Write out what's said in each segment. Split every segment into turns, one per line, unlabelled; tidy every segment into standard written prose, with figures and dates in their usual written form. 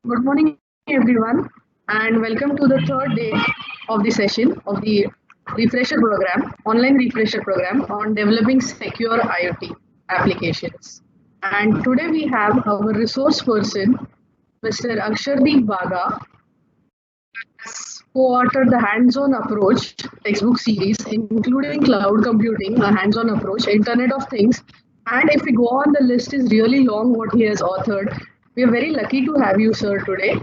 Good morning, everyone, and welcome to the third day of the session of the refresher program, online refresher program on developing secure IoT applications. And today we have our resource person, Mr. Akshardeep Baga, co-authored the hands-on approach textbook series, including cloud computing, a hands-on approach, Internet of Things. And if we go on, the list is really long what he has authored. We are very lucky to have you, sir, today.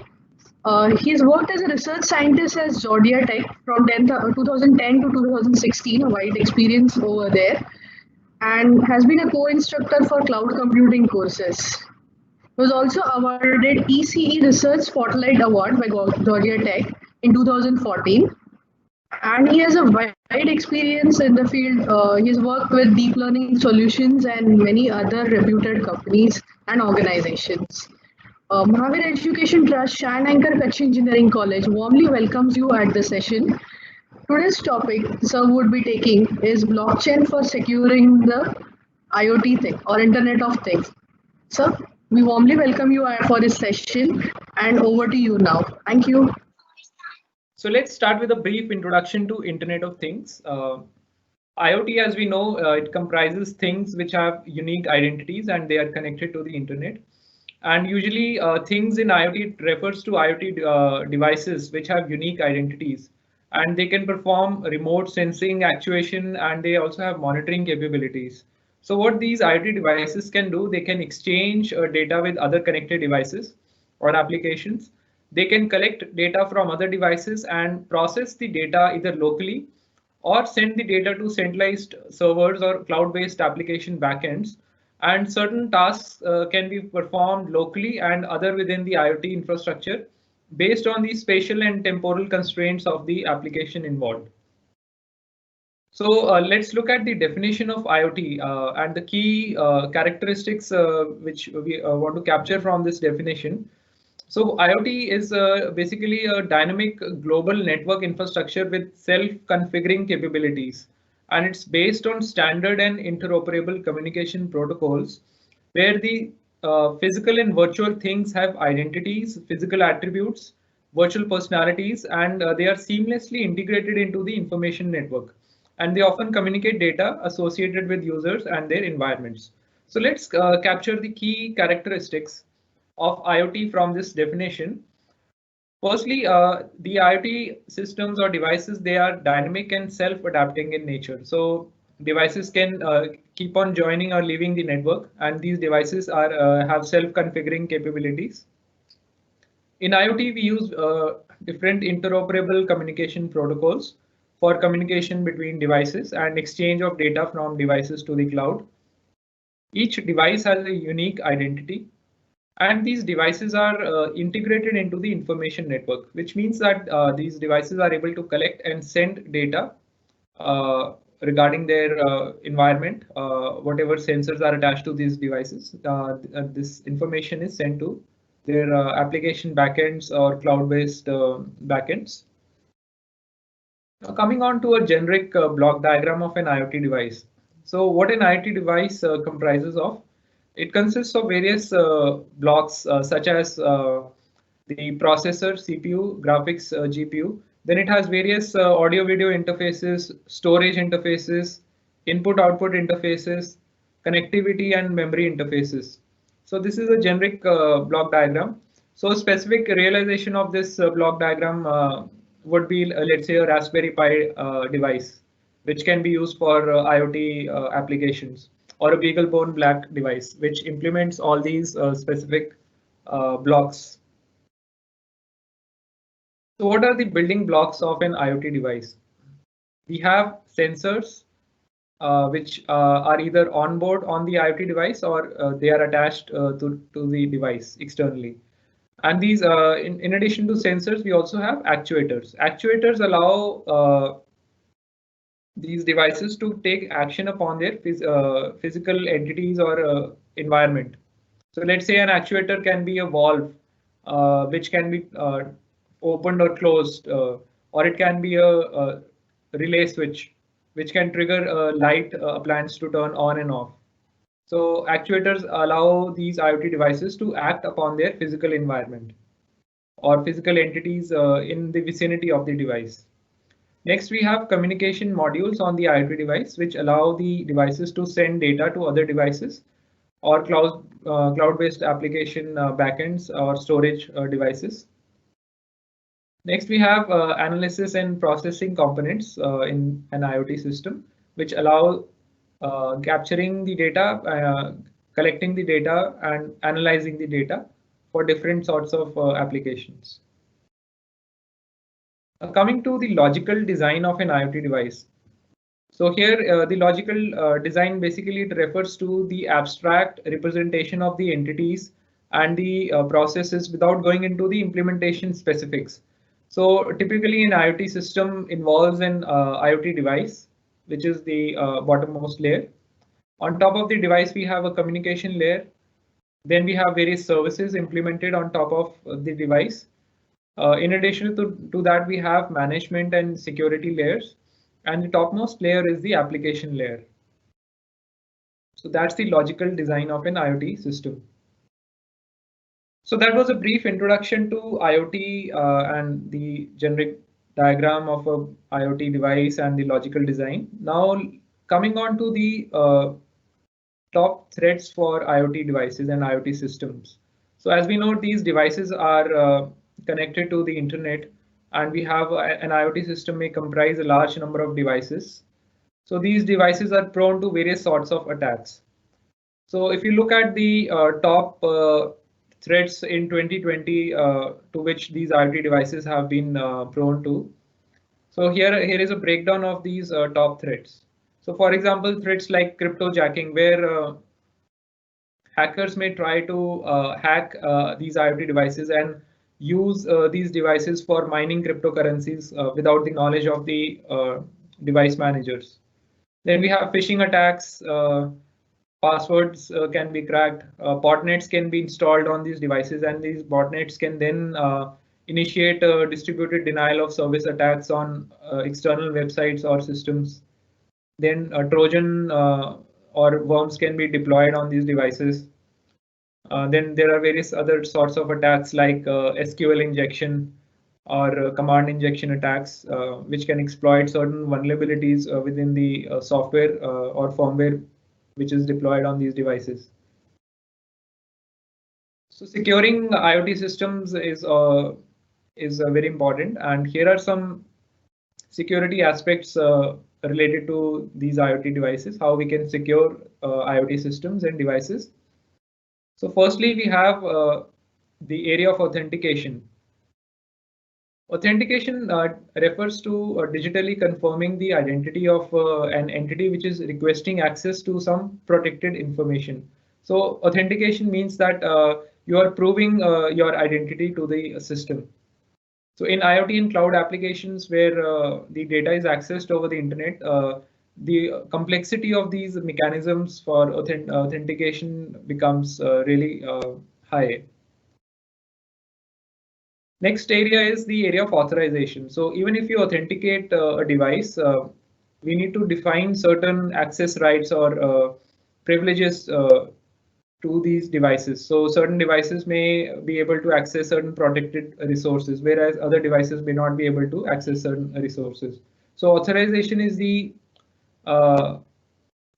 He's worked as a research scientist at Georgia Tech from 2010 to 2016, a wide experience over there, and has been a co-instructor for cloud computing courses. He was also awarded ECE Research Spotlight Award by Georgia Tech in 2014, and he has a wide experience in the field. He's worked with deep learning solutions and many other reputed companies and organizations. Mahavir Education Trust, Shine Anchor Kutch Engineering College warmly welcomes you at the session. Today's topic, sir, would be taking is blockchain for securing the IoT thing or Internet of Things. Sir, we warmly welcome you for this session and over to you now. Thank you.
So let's start with a brief introduction to Internet of Things. IoT, as we know, it comprises things which have unique identities and they are connected to the internet. And usually things in IoT refers to IoT devices which have unique identities and they can perform remote sensing, actuation, and they also have monitoring capabilities. So what these IoT devices can do, they can exchange data with other connected devices or applications. They can collect data from other devices and process the data either locally or send the data to centralized servers or cloud-based application backends. And certain tasks can be performed locally and other within the IoT infrastructure based on the spatial and temporal constraints of the application involved. So let's look at the definition of IoT and the key characteristics which we want to capture from this definition. So IoT is basically a dynamic global network infrastructure with self-configuring capabilities, and it's based on standard and interoperable communication protocols where the physical and virtual things have identities, physical attributes, virtual personalities, and they are seamlessly integrated into the information network. And they often communicate data associated with users and their environments. So let's capture the key characteristics of IoT from this definition. Firstly, the IoT systems or devices, they are dynamic and self-adapting in nature. So devices can keep on joining or leaving the network, and these devices are have self-configuring capabilities. In IoT, we use different interoperable communication protocols for communication between devices and exchange of data from devices to the cloud. Each device has a unique identity, and these devices are integrated into the information network, which means that these devices are able to collect and send data regarding their environment. Whatever sensors are attached to these devices, this information is sent to their application backends or cloud-based backends. Now coming on to a generic block diagram of an IoT device. So what an IoT device comprises of? It consists of various blocks such as the processor, CPU, graphics, GPU. Then it has various audio video interfaces, storage interfaces, input-output interfaces, connectivity and memory interfaces. So this is a generic block diagram. So specific realization of this block diagram would be, let's say, a Raspberry Pi device, which can be used for IoT applications, or a BeagleBone Black device, which implements all these specific blocks. So what are the building blocks of an IoT device? We have sensors, which are either on board on the IoT device or they are attached to the device externally. And these, in addition to sensors, we also have actuators. Actuators allow these devices to take action upon their physical entities or environment. So let's say an actuator can be a valve, which can be opened or closed, or it can be a relay switch, which can trigger a light appliance to turn on and off. So actuators allow these IoT devices to act upon their physical environment. or physical entities in the vicinity of the device. Next, we have communication modules on the IoT device, which allow the devices to send data to other devices or cloud-based application backends or storage devices. Next, we have analysis and processing components in an IoT system, which allow capturing the data, collecting the data, and analyzing the data for different sorts of applications. Coming to the logical design of an IoT device. So here, the logical design basically it refers to the abstract representation of the entities and the processes without going into the implementation specifics. So typically an IoT system involves an IoT device, which is the bottommost layer. On top of the device, we have a communication layer. Then we have various services implemented on top of the device. In addition to that, we have management and security layers. And the topmost layer is the application layer. So that's the logical design of an IoT system. So that was a brief introduction to IoT and the generic diagram of a IoT device and the logical design. Now coming on to the top threats for IoT devices and IoT systems. So as we know, these devices are connected to the internet, and we have an IoT system may comprise a large number of devices. So these devices are prone to various sorts of attacks. So if you look at the top threats in 2020 to which these IoT devices have been prone to. So here is a breakdown of these top threats. So for example, threats like cryptojacking, where hackers may try to hack these IoT devices and use these devices for mining cryptocurrencies without the knowledge of the device managers. Then we have phishing attacks. Passwords can be cracked. Botnets can be installed on these devices, and these botnets can then initiate a distributed denial of service attacks on external websites or systems. Then Trojan or worms can be deployed on these devices. Then there are various other sorts of attacks like SQL injection or command injection attacks, which can exploit certain vulnerabilities within the software or firmware which is deployed on these devices. So securing IoT systems is very important, and here are some security aspects related to these IoT devices, how we can secure IoT systems and devices. So firstly, we have the area of authentication. Authentication refers to digitally confirming the identity of an entity which is requesting access to some protected information. So authentication means that you are proving your identity to the system. So in IoT and cloud applications where the data is accessed over the internet, the complexity of these mechanisms for authentication becomes really high. Next area is the area of authorization. So even if you authenticate a device, we need to define certain access rights or privileges to these devices. So certain devices may be able to access certain protected resources, whereas other devices may not be able to access certain resources. So authorization is the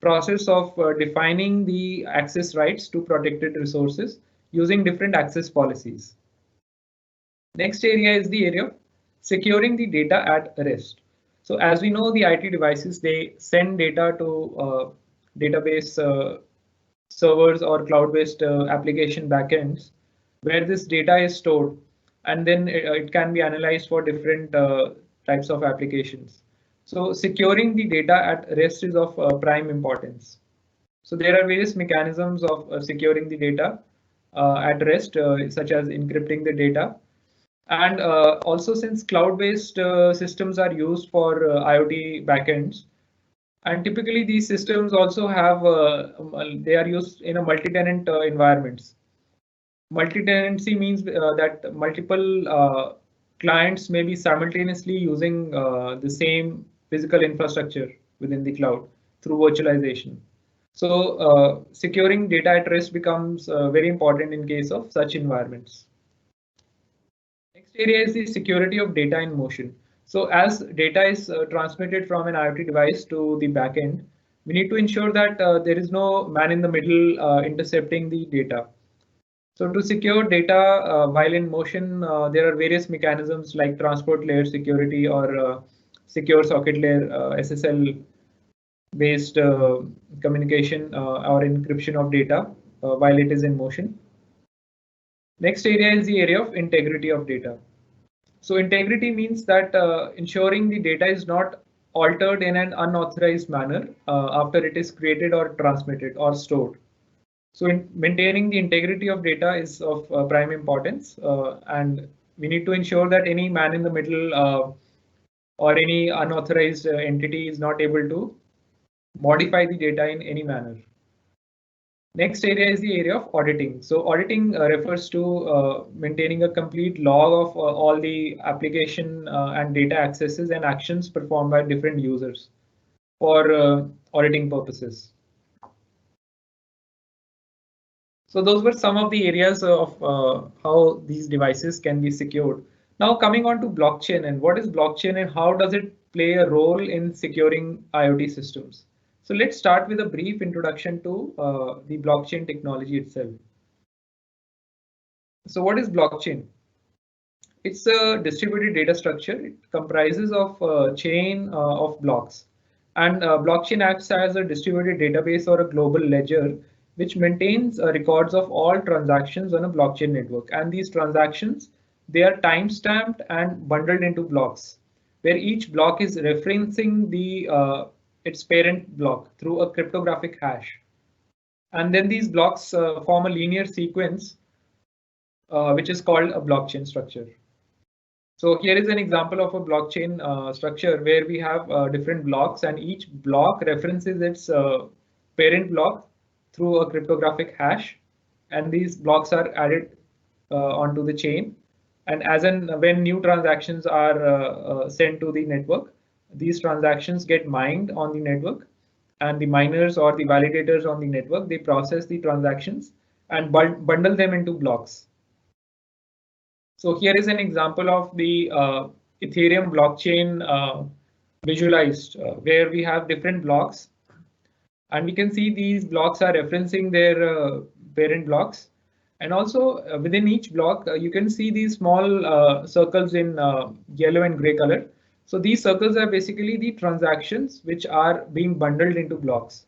process of defining the access rights to protected resources using different access policies. Next area is the area of securing the data at rest. So as we know, the IT devices, they send data to database servers or cloud-based application backends where this data is stored, and then it can be analyzed for different types of applications. So securing the data at rest is of prime importance. So there are various mechanisms of securing the data at rest, such as encrypting the data. And also, since cloud-based systems are used for IoT backends, and typically these systems also have, they are used in a multi-tenant environments. Multi-tenancy means that multiple clients may be simultaneously using the same physical infrastructure within the cloud through virtualization. So securing data at rest becomes very important in case of such environments. Next area is the security of data in motion. So as data is transmitted from an IoT device to the backend, we need to ensure that there is no man in the middle intercepting the data. So to secure data while in motion, there are various mechanisms like transport layer security or secure socket layer SSL based communication or encryption of data while it is in motion. Next area is the area of integrity of data. So integrity means that ensuring the data is not altered in an unauthorized manner after it is created or transmitted or stored. So maintaining the integrity of data is of prime importance, and we need to ensure that any man in the middle or any unauthorized entity is not able to modify the data in any manner. Next area is the area of auditing. So auditing refers to maintaining a complete log of all the application and data accesses and actions performed by different users for auditing purposes. So those were some of the areas of how these devices can be secured. Now coming on to blockchain, and what is blockchain and how does it play a role in securing IoT systems? So let's start with a brief introduction to the blockchain technology itself. So what is blockchain? It's a distributed data structure. It comprises of a chain of blocks. And blockchain acts as a distributed database or a global ledger which maintains records of all transactions on a blockchain network. And these transactions, they are time-stamped and bundled into blocks, where each block is referencing the its parent block through a cryptographic hash. And then these blocks form a linear sequence, which is called a blockchain structure. So here is an example of a blockchain structure where we have different blocks, and each block references its parent block through a cryptographic hash, and these blocks are added onto the chain. And as in when new transactions are sent to the network, these transactions get mined on the network, and the miners or the validators on the network, they process the transactions and bundle them into blocks. So here is an example of the Ethereum blockchain visualized, where we have different blocks, and we can see these blocks are referencing their parent blocks. And also within each block, you can see these small circles in yellow and gray color. So these circles are basically the transactions which are being bundled into blocks.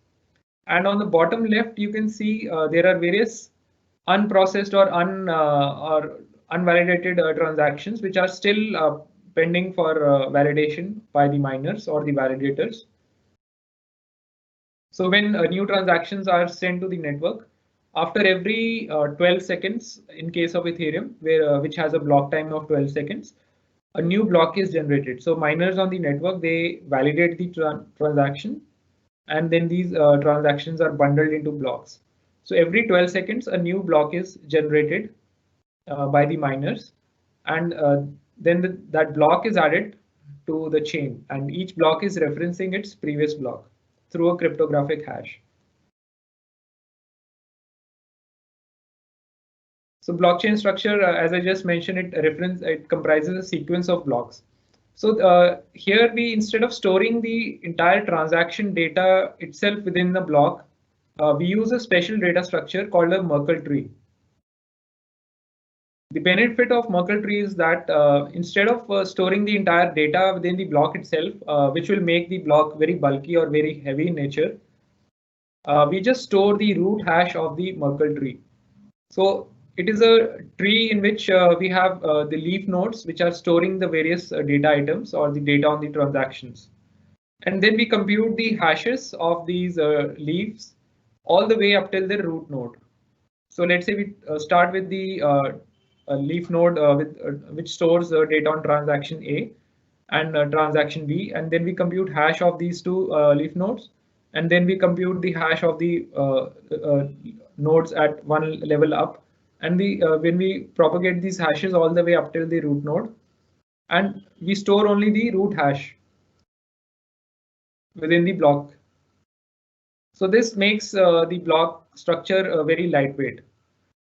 And on the bottom left, you can see there are various unprocessed or unvalidated transactions which are still pending for validation by the miners or the validators. So when new transactions are sent to the network, after every 12 seconds, in case of Ethereum, which has a block time of 12 seconds, a new block is generated. So miners on the network, they validate the transaction, and then these transactions are bundled into blocks. So every 12 seconds, a new block is generated by the miners, and then that block is added to the chain, and each block is referencing its previous block through a cryptographic hash. So blockchain structure, as I just mentioned, it comprises a sequence of blocks. So here instead of storing the entire transaction data itself within the block, we use a special data structure called a Merkle tree. The benefit of Merkle tree is that instead of storing the entire data within the block itself, which will make the block very bulky or very heavy in nature, we just store the root hash of the Merkle tree. So it is a tree in which we have the leaf nodes, which are storing the various data items or the data on the transactions. And then we compute the hashes of these leaves all the way up till the root node. So let's say we start with the leaf node which stores data on transaction A and transaction B, and then we compute hash of these two leaf nodes, and then we compute the hash of the nodes at one level up, and when we propagate these hashes all the way up till the root node, and we store only the root hash within the block. So this makes the block structure very lightweight.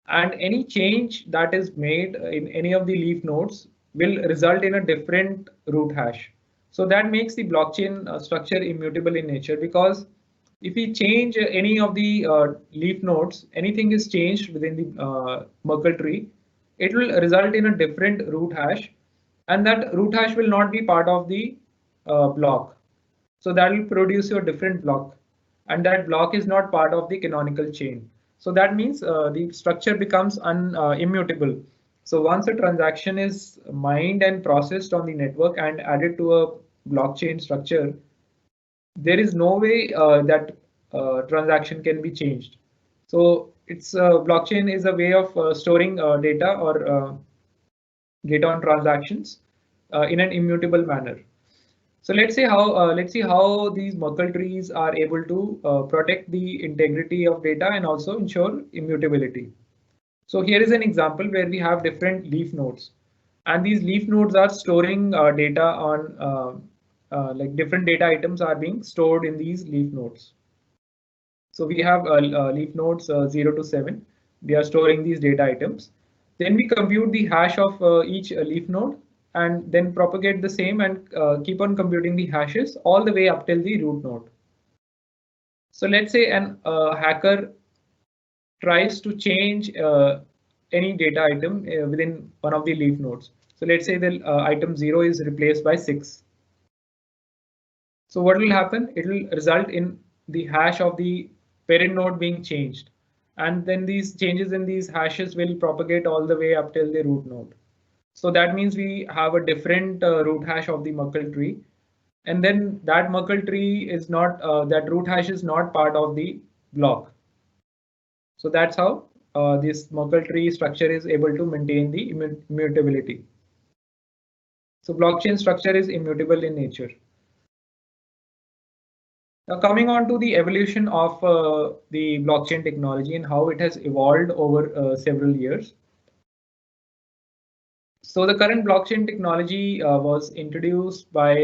and any change that is made in any of the leaf nodes will result in a different root hash. So that makes the blockchain structure immutable in nature, because if we change any of the leaf nodes, anything is changed within the Merkle tree, it will result in a different root hash, and that root hash will not be part of the block. So that will produce your different block, and that block is not part of the canonical chain. So that means the structure becomes immutable. So once a transaction is mined and processed on the network and added to a blockchain structure, there is no way that transaction can be changed. So it's blockchain is a way of storing data or data on transactions in an immutable manner. So let's see how these Merkle trees are able to protect the integrity of data and also ensure immutability. So here is an example where we have different leaf nodes, and these leaf nodes are storing data on like different data items are being stored in these leaf nodes. So we have leaf nodes 0 to 7. We are storing these data items. Then we compute the hash of each leaf node, and then propagate the same and keep on computing the hashes all the way up till the root node. So let's say an hacker tries to change any data item within one of the leaf nodes. So let's say the item 0 is replaced by 6. So what will happen? It will result in the hash of the parent node being changed. And then these changes in these hashes will propagate all the way up till the root node. So that means we have a different root hash of the Merkle tree. And then that Merkle tree is not, that root hash is not part of the block. So that's how this Merkle tree structure is able to maintain the immutability. So blockchain structure is immutable in nature. Now coming on to the evolution of the blockchain technology and how it has evolved over several years. So the current blockchain technology was introduced by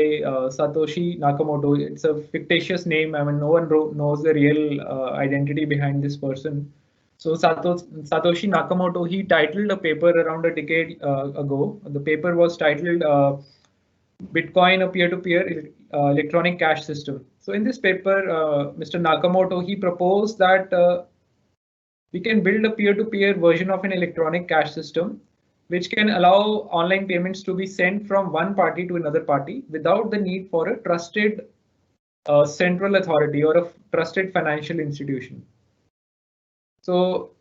Satoshi Nakamoto. It's a fictitious name. I mean, no one knows the real identity behind this person. So Satoshi Nakamoto, he titled a paper around a decade ago. The paper was titled Bitcoin, a peer-to-peer electronic cash system. So in this paper, Mr. Nakamoto, he proposed that we can build a peer-to-peer version of an electronic cash system, which can allow online payments to be sent from one party to another party without the need for a trusted central authority or a trusted financial institution. So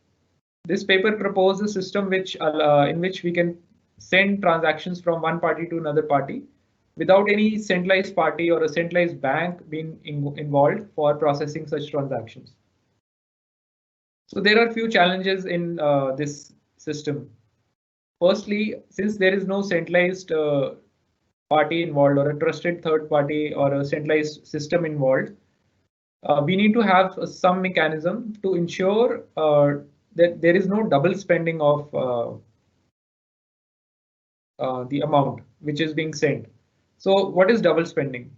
this paper proposed a system which in which we can send transactions from one party to another party without any centralized party or a centralized bank being involved for processing such transactions. So there are few challenges in this system. Firstly, since there is no centralized party involved or a trusted third party or a centralized system involved, we need to have some mechanism to ensure that there is no double spending of the amount which is being sent. So what is double spending?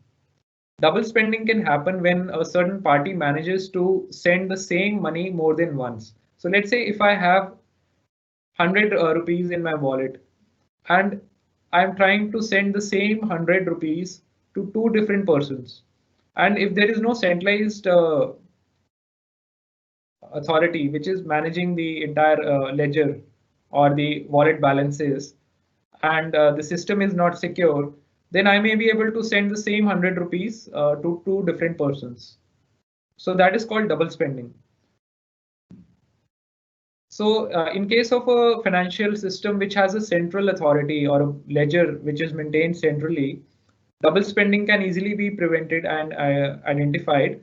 Double spending can happen when a certain party manages to send the same money more than once. So let's say if I have 100 rupees in my wallet and I'm trying to send the same 100 rupees to two different persons. And if there is no centralized authority which is managing the entire ledger or the wallet balances, and the system is not secure, then I may be able to send the same 100 rupees to two different persons. So that is called double spending. So in case of a financial system which has a central authority or a ledger which is maintained centrally, double spending can easily be prevented and identified.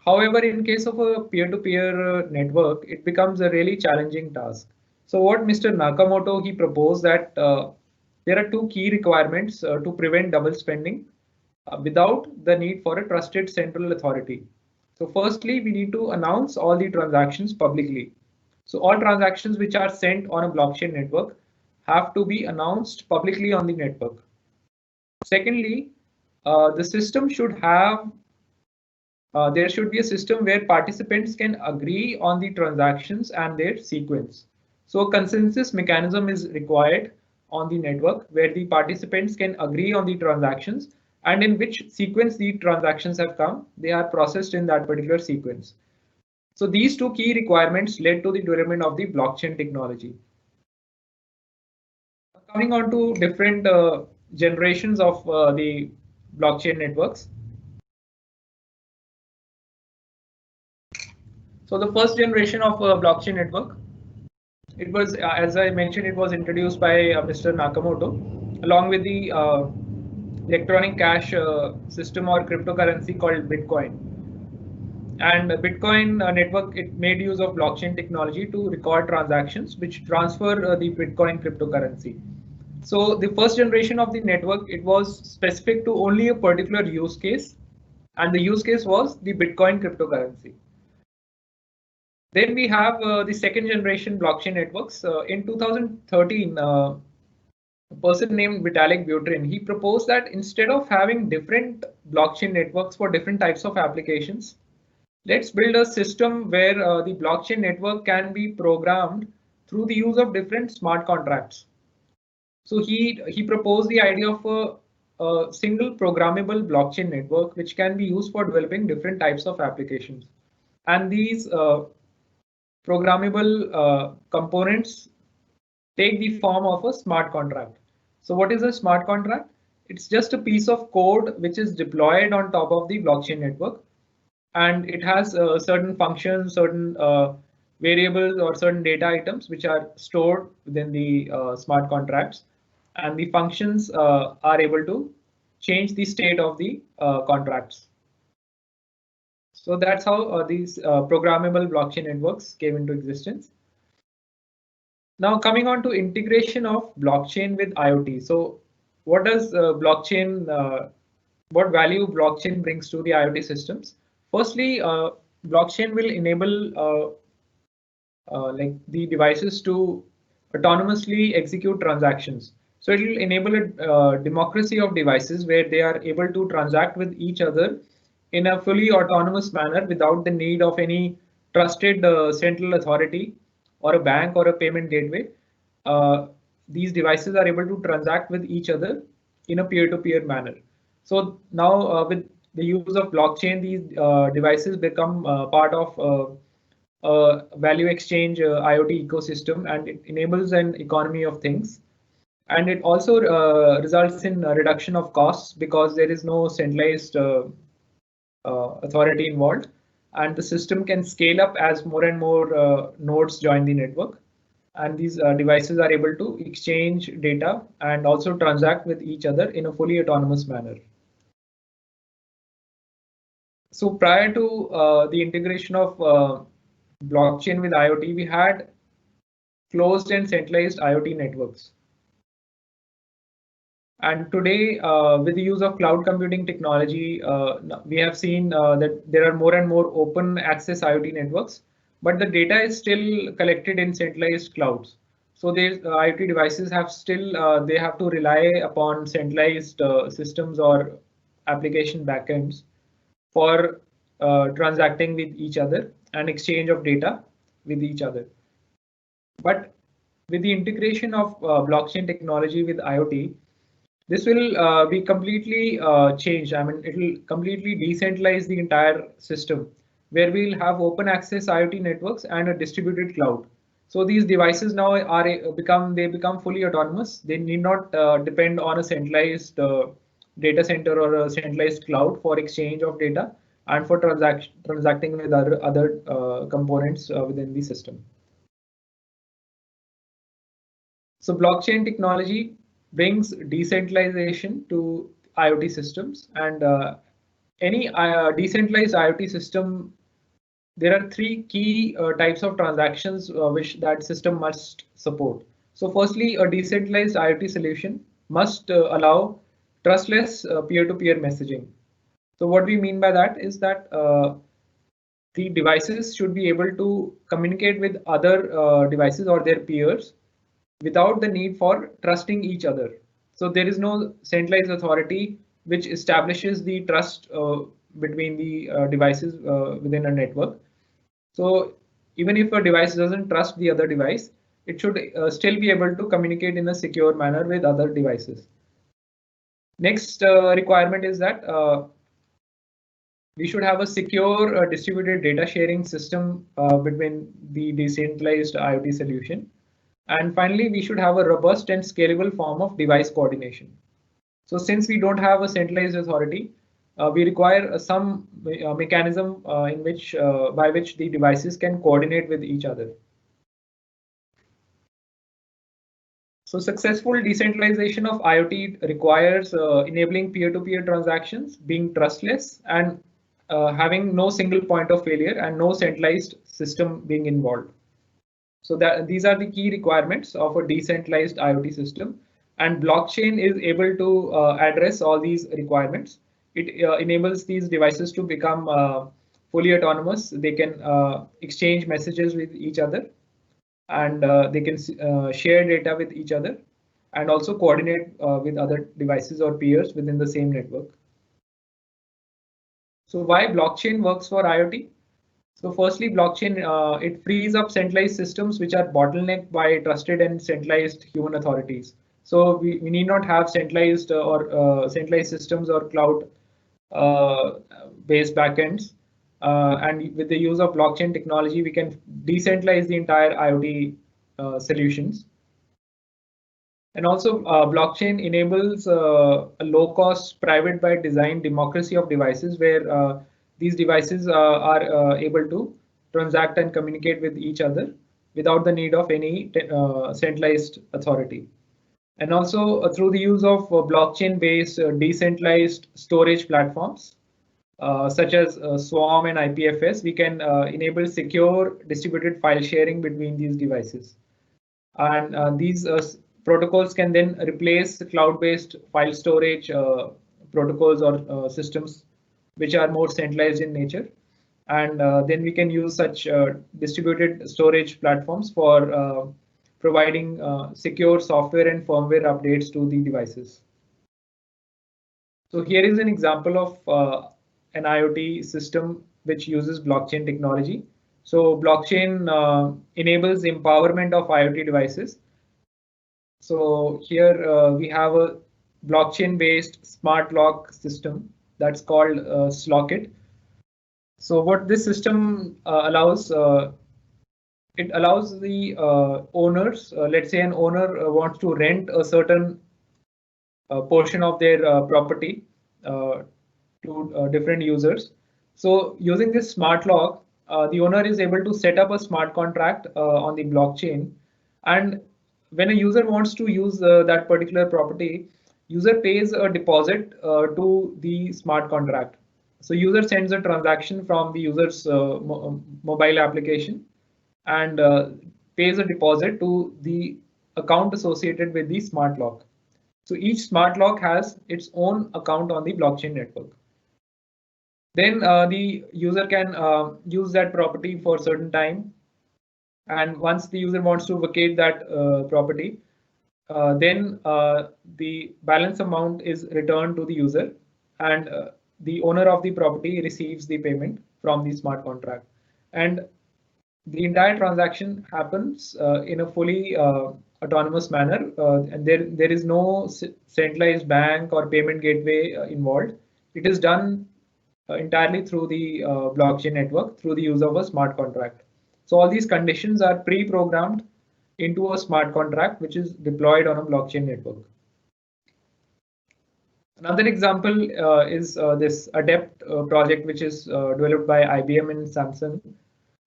However, in case of a peer-to-peer network, it becomes a really challenging task. So what Mr. Nakamoto, he proposed that there are two key requirements to prevent double spending without the need for a trusted central authority. So firstly, we need to announce all the transactions publicly. So all transactions which are sent on a blockchain network have to be announced publicly on the network. Secondly, the system should have there should be a system where participants can agree on the transactions and their sequence. So consensus mechanism is required on the network where the participants can agree on the transactions and in which sequence the transactions have come, they are processed in that particular sequence. So these two key requirements led to the development of the blockchain technology. Coming on to different generations of the blockchain networks. So the first generation of blockchain network, it was, as I mentioned, it was introduced by Mr. Nakamoto, along with the electronic cash system or cryptocurrency called Bitcoin. And Bitcoin network, it made use of blockchain technology to record transactions which transfer the Bitcoin cryptocurrency. So the first generation of the network, it was specific to only a particular use case, and the use case was the Bitcoin cryptocurrency. Then we have the second generation blockchain networks. In 2013, a person named Vitalik Buterin, he proposed that instead of having different blockchain networks for different types of applications, let's build a system where the blockchain network can be programmed through the use of different smart contracts. So he proposed the idea of a single programmable blockchain network which can be used for developing different types of applications. And these programmable components take the form of a smart contract. So what is a smart contract? It's just a piece of code which is deployed on top of the blockchain network, and it has certain functions, certain variables or certain data items which are stored within the smart contracts, and the functions are able to change the state of the contracts. So that's how these programmable blockchain networks came into existence. Now coming on to integration of blockchain with IoT. So what does what value blockchain brings to the IoT systems? Firstly, blockchain will enable like the devices to autonomously execute transactions. So it will enable a democracy of devices where they are able to transact with each other in a fully autonomous manner without the need of any trusted central authority or a bank or a payment gateway. These devices are able to transact with each other in a peer-to-peer manner. So now with the use of blockchain, these devices become part of value exchange IoT ecosystem, and it enables an economy of things. And it also results in a reduction of costs because there is no centralized authority involved, and the system can scale up as more and more nodes join the network. And these devices are able to exchange data and also transact with each other in a fully autonomous manner. So prior to the integration of blockchain with IoT, we had closed and centralized IoT networks. And today, with the use of cloud computing technology, we have seen that there are more and more open access IoT networks, but the data is still collected in centralized clouds. So these IoT devices have still, they have to rely upon centralized systems or application backends for transacting with each other and exchange of data with each other. But with the integration of blockchain technology with IoT, this will be completely changed. I mean, it will completely decentralize the entire system where we'll have open access IoT networks and a distributed cloud. So these devices now are become fully autonomous. They need not depend on a centralized data center or a centralized cloud for exchange of data and for transacting with other components within the system. So blockchain technology brings decentralization to IoT systems, and any decentralized IoT system, there are three key types of transactions which that system must support. So firstly, a decentralized IoT solution must allow trustless peer-to-peer messaging. So what we mean by that is that the devices should be able to communicate with other devices or their peers without the need for trusting each other. So there is no centralized authority which establishes the trust between the devices within a network. So even if a device doesn't trust the other device, it should still be able to communicate in a secure manner with other devices. Next requirement is that we should have a secure distributed data sharing system between the decentralized IoT solution. And finally, we should have a robust and scalable form of device coordination. So since we don't have a centralized authority, we require some mechanism in which by which the devices can coordinate with each other. So successful decentralization of IoT requires enabling peer-to-peer transactions, being trustless, and having no single point of failure and no centralized system being involved. So that these are the key requirements of a decentralized IoT system, and blockchain is able to address all these requirements. It enables these devices to become fully autonomous. They can exchange messages with each other, and they can share data with each other, and also coordinate with other devices or peers within the same network. So why blockchain works for IoT? So firstly, blockchain, it frees up centralized systems which are bottlenecked by trusted and centralized human authorities. So we need not have centralized centralized systems or cloud based backends. And with the use of blockchain technology, we can decentralize the entire IoT solutions. And also, blockchain enables a low-cost, private by design democracy of devices, where these devices are able to transact and communicate with each other without the need of any centralized authority. And also, through the use of blockchain-based decentralized storage platforms, such as Swarm and IPFS, we can enable secure distributed file sharing between these devices. And these protocols can then replace cloud-based file storage protocols or systems which are more centralized in nature. And then we can use such distributed storage platforms for providing secure software and firmware updates to the devices. So here is an example of an IoT system which uses blockchain technology. So blockchain enables empowerment of IoT devices. So here we have a blockchain-based smart lock system that's called Slockit. So what this system allows, it allows the owners, let's say an owner wants to rent a certain portion of their property to different users. So using this smart lock, the owner is able to set up a smart contract on the blockchain, and when a user wants to use that particular property, user pays a deposit to the smart contract. So user sends a transaction from the user's mobile application and pays a deposit to the account associated with the smart lock. So each smart lock has its own account on the blockchain network. Then the user can use that property for a certain time. And once the user wants to vacate that property, then the balance amount is returned to the user, and the owner of the property receives the payment from the smart contract. And the entire transaction happens in a fully autonomous manner, and there is no centralized bank or payment gateway involved. It is done entirely through the blockchain network through the use of a smart contract. So all these conditions are pre-programmed into a smart contract which is deployed on a blockchain network. Another example is this Adept project, which is developed by IBM and Samsung,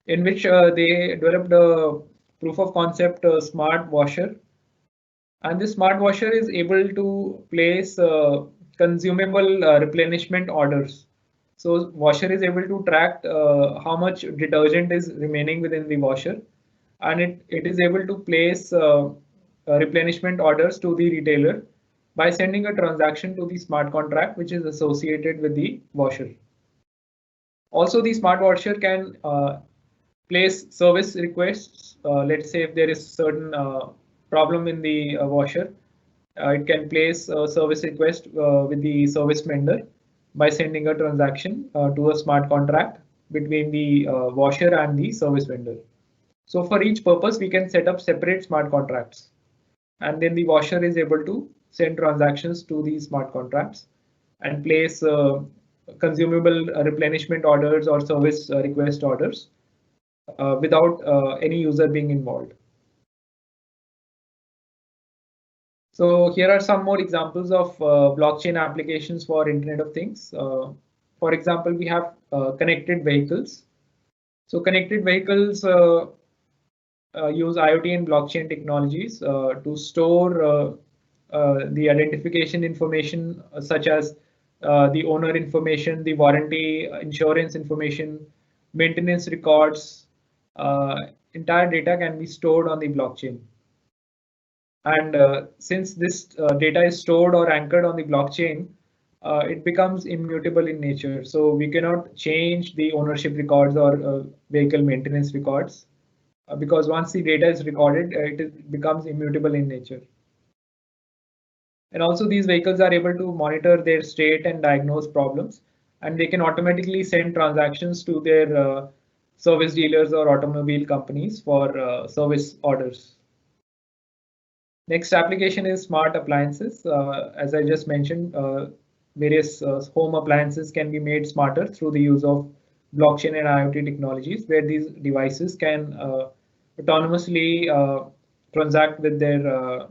in which they developed a proof of concept smart washer. And this smart washer is able to place consumable replenishment orders. So washer is able to track how much detergent is remaining within the washer, and it is able to place replenishment orders to the retailer by sending a transaction to the smart contract which is associated with the washer. Also, the smart washer can place service requests. Let's say if there is certain problem in the washer, it can place a service request with the service vendor by sending a transaction to a smart contract between the washer and the service vendor. So for each purpose, we can set up separate smart contracts. And then the washer is able to send transactions to these smart contracts and place consumable replenishment orders or service request orders without any user being involved. So here are some more examples of blockchain applications for Internet of Things. For example, we have connected vehicles. So connected vehicles use IoT and blockchain technologies to store the identification information such as the owner information, the warranty, insurance information, maintenance records. Entire data can be stored on the blockchain. And since this data is stored or anchored on the blockchain, it becomes immutable in nature. So we cannot change the ownership records or vehicle maintenance records because once the data is recorded, it becomes immutable in nature. And also these vehicles are able to monitor their state and diagnose problems, and they can automatically send transactions to their service dealers or automobile companies for service orders. Next application is smart appliances. As I just mentioned, various home appliances can be made smarter through the use of blockchain and IoT technologies, where these devices can autonomously transact with their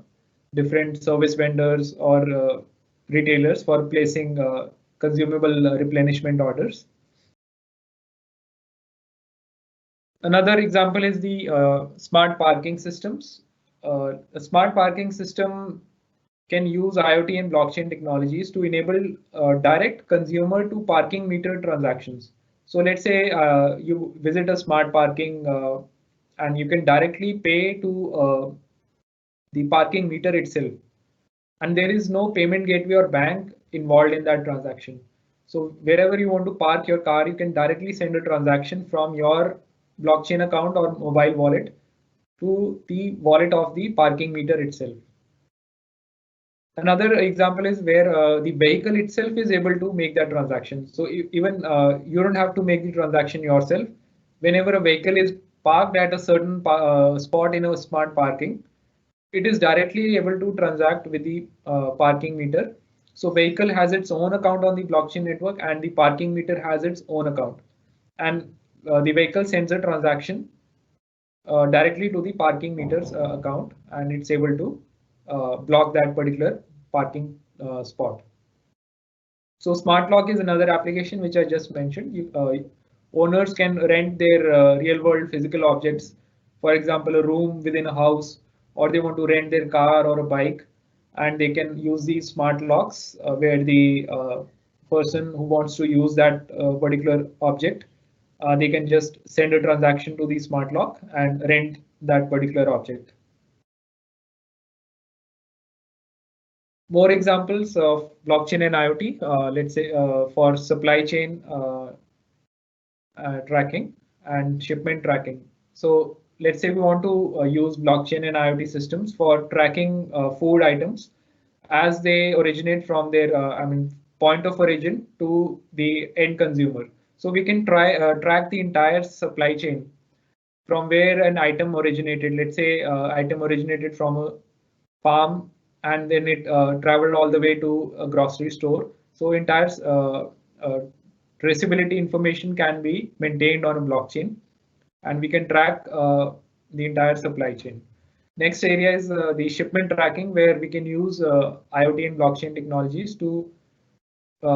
different service vendors or retailers for placing consumable replenishment orders. Another example is the smart parking systems. A smart parking system can use IoT and blockchain technologies to enable direct consumer to parking meter transactions. So let's say you visit a smart parking and you can directly pay to the parking meter itself. And there is no payment gateway or bank involved in that transaction. So wherever you want to park your car, you can directly send a transaction from your blockchain account or mobile wallet to the wallet of the parking meter itself. Another example is where the vehicle itself is able to make that transaction. So even you don't have to make the transaction yourself. Whenever a vehicle is parked at a certain spot in a smart parking, it is directly able to transact with the parking meter. So vehicle has its own account on the blockchain network and the parking meter has its own account. And the vehicle sends a transaction directly to the parking meter's account, and it's able to block that particular parking spot. So smart lock is another application which I just mentioned. Owners can rent their real world physical objects, for example, a room within a house, or they want to rent their car or a bike, and they can use these smart locks where the person who wants to use that particular object, they can just send a transaction to the smart lock and rent that particular object. More examples of blockchain and IoT, let's say for supply chain tracking and shipment tracking. So let's say we want to use blockchain and IoT systems for tracking food items as they originate from their, point of origin to the end consumer. So we can track the entire supply chain from where an item originated. Let's say item originated from a farm and then it traveled all the way to a grocery store. So entire traceability information can be maintained on a blockchain, and we can track the entire supply chain. Next area is the shipment tracking, where we can use IoT and blockchain technologies to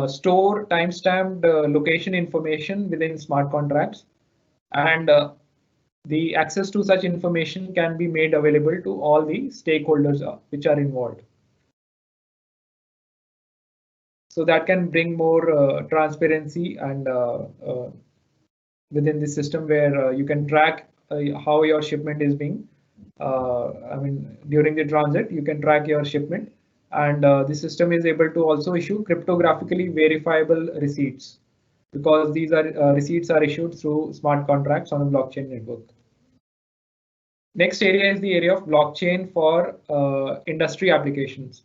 store timestamped location information within smart contracts, and the access to such information can be made available to all the stakeholders which are involved. So that can bring more transparency and within the system, where you can track how your shipment is being, during the transit, you can track your shipment, and the system is able to also issue cryptographically verifiable receipts, because these are receipts are issued through smart contracts on a blockchain network. Next area is the area of blockchain for industry applications.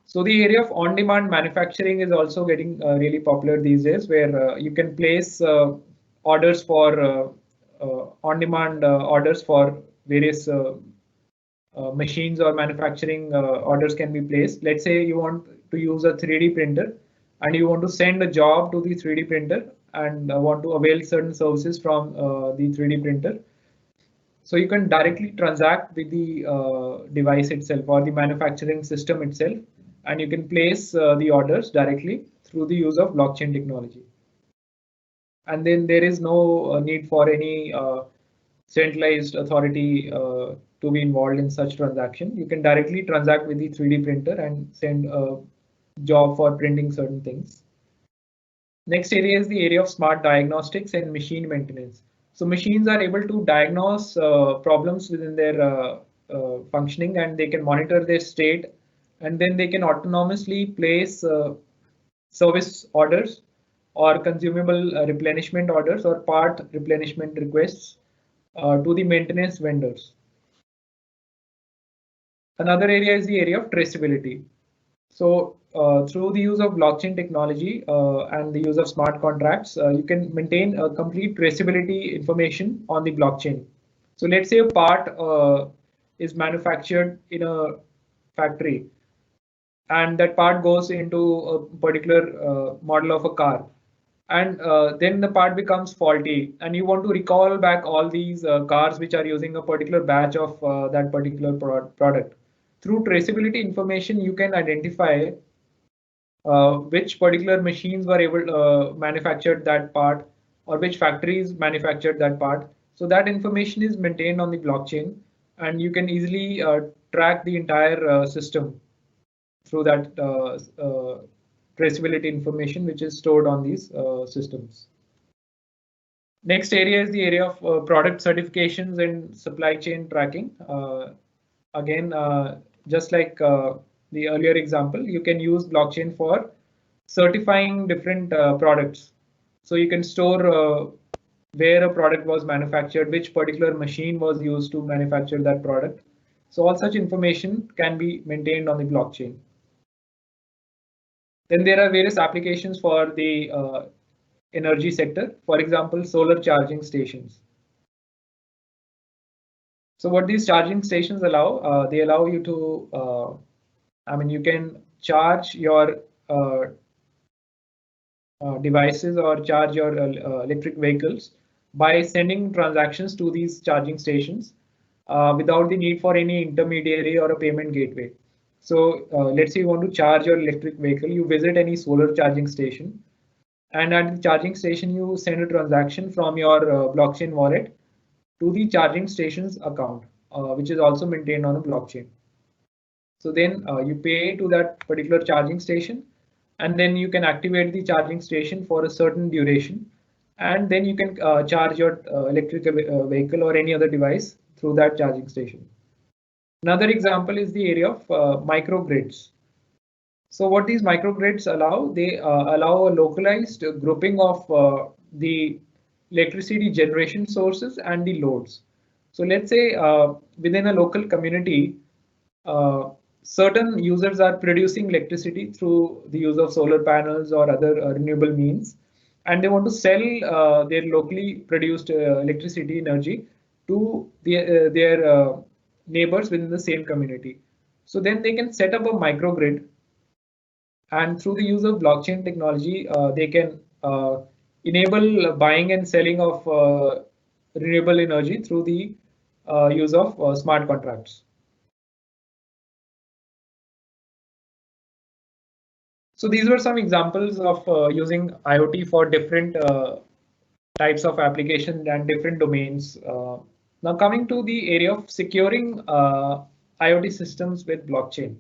So the area of on-demand manufacturing is also getting really popular these days, where you can place orders for on-demand orders for various machines or manufacturing orders can be placed. Let's say you want to use a 3D printer and you want to send a job to the 3D printer and want to avail certain services from the 3D printer. So you can directly transact with the device itself or the manufacturing system itself, and you can place the orders directly through the use of blockchain technology. And then there is no need for any centralized authority to be involved in such transaction. You can directly transact with the 3D printer and send a job for printing certain things. Next area is the area of smart diagnostics and machine maintenance. So machines are able to diagnose problems within their functioning, and they can monitor their state, and then they can autonomously place service orders or consumable replenishment orders or part replenishment requests to the maintenance vendors. Another area is the area of traceability. So through the use of blockchain technology and the use of smart contracts, you can maintain a complete traceability information on the blockchain. So let's say a part is manufactured in a factory, and that part goes into a particular model of a car, and then the part becomes faulty, and you want to recall back all these cars which are using a particular batch of that particular product. Through traceability information, you can identify which particular machines were able manufactured that part, or which factories manufactured that part. So that information is maintained on the blockchain, and you can easily track the entire system through that traceability information which is stored on these systems. Next area is the area of product certifications and supply chain tracking. Again, just like the earlier example, you can use blockchain for certifying different products. So you can store where a product was manufactured, which particular machine was used to manufacture that product. So all such information can be maintained on the blockchain. Then there are various applications for the energy sector, for example, solar charging stations. So what these charging stations allow, they allow you to, you can charge your devices or charge your electric vehicles by sending transactions to these charging stations without the need for any intermediary or a payment gateway. So let's say you want to charge your electric vehicle, you visit any solar charging station, and at the charging station, you send a transaction from your blockchain wallet to the charging station's account, which is also maintained on a blockchain. So then you pay to that particular charging station, and then you can activate the charging station for a certain duration, and then you can charge your electric vehicle or any other device through that charging station. Another example is the area of microgrids. So what these microgrids allow, they allow a localized grouping of the electricity generation sources and the loads. So let's say within a local community, certain users are producing electricity through the use of solar panels or other renewable means, and they want to sell their locally produced electricity energy to their neighbors within the same community. So then they can set up a microgrid, and through the use of blockchain technology, they can enable buying and selling of renewable energy through the use of smart contracts. So these were some examples of using IoT for different types of applications and different domains. Now coming to the area of securing IoT systems with blockchain.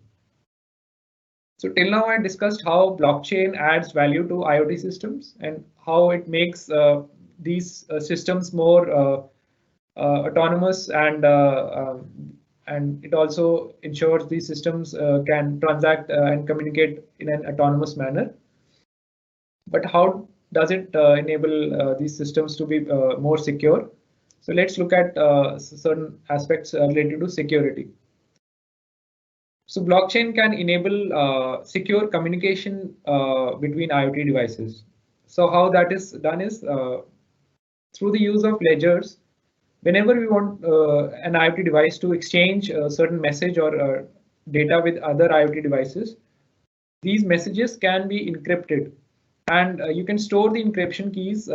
So till now I discussed how blockchain adds value to IoT systems and how it makes these systems more autonomous, and it also ensures these systems can transact and communicate in an autonomous manner. But how does it enable these systems to be more secure? So let's look at certain aspects related to security. So blockchain can enable secure communication between IoT devices. So how that is done is through the use of ledgers whenever we want an IoT device to exchange a certain message or data with other IoT devices, these messages can be encrypted, and you can store the encryption keys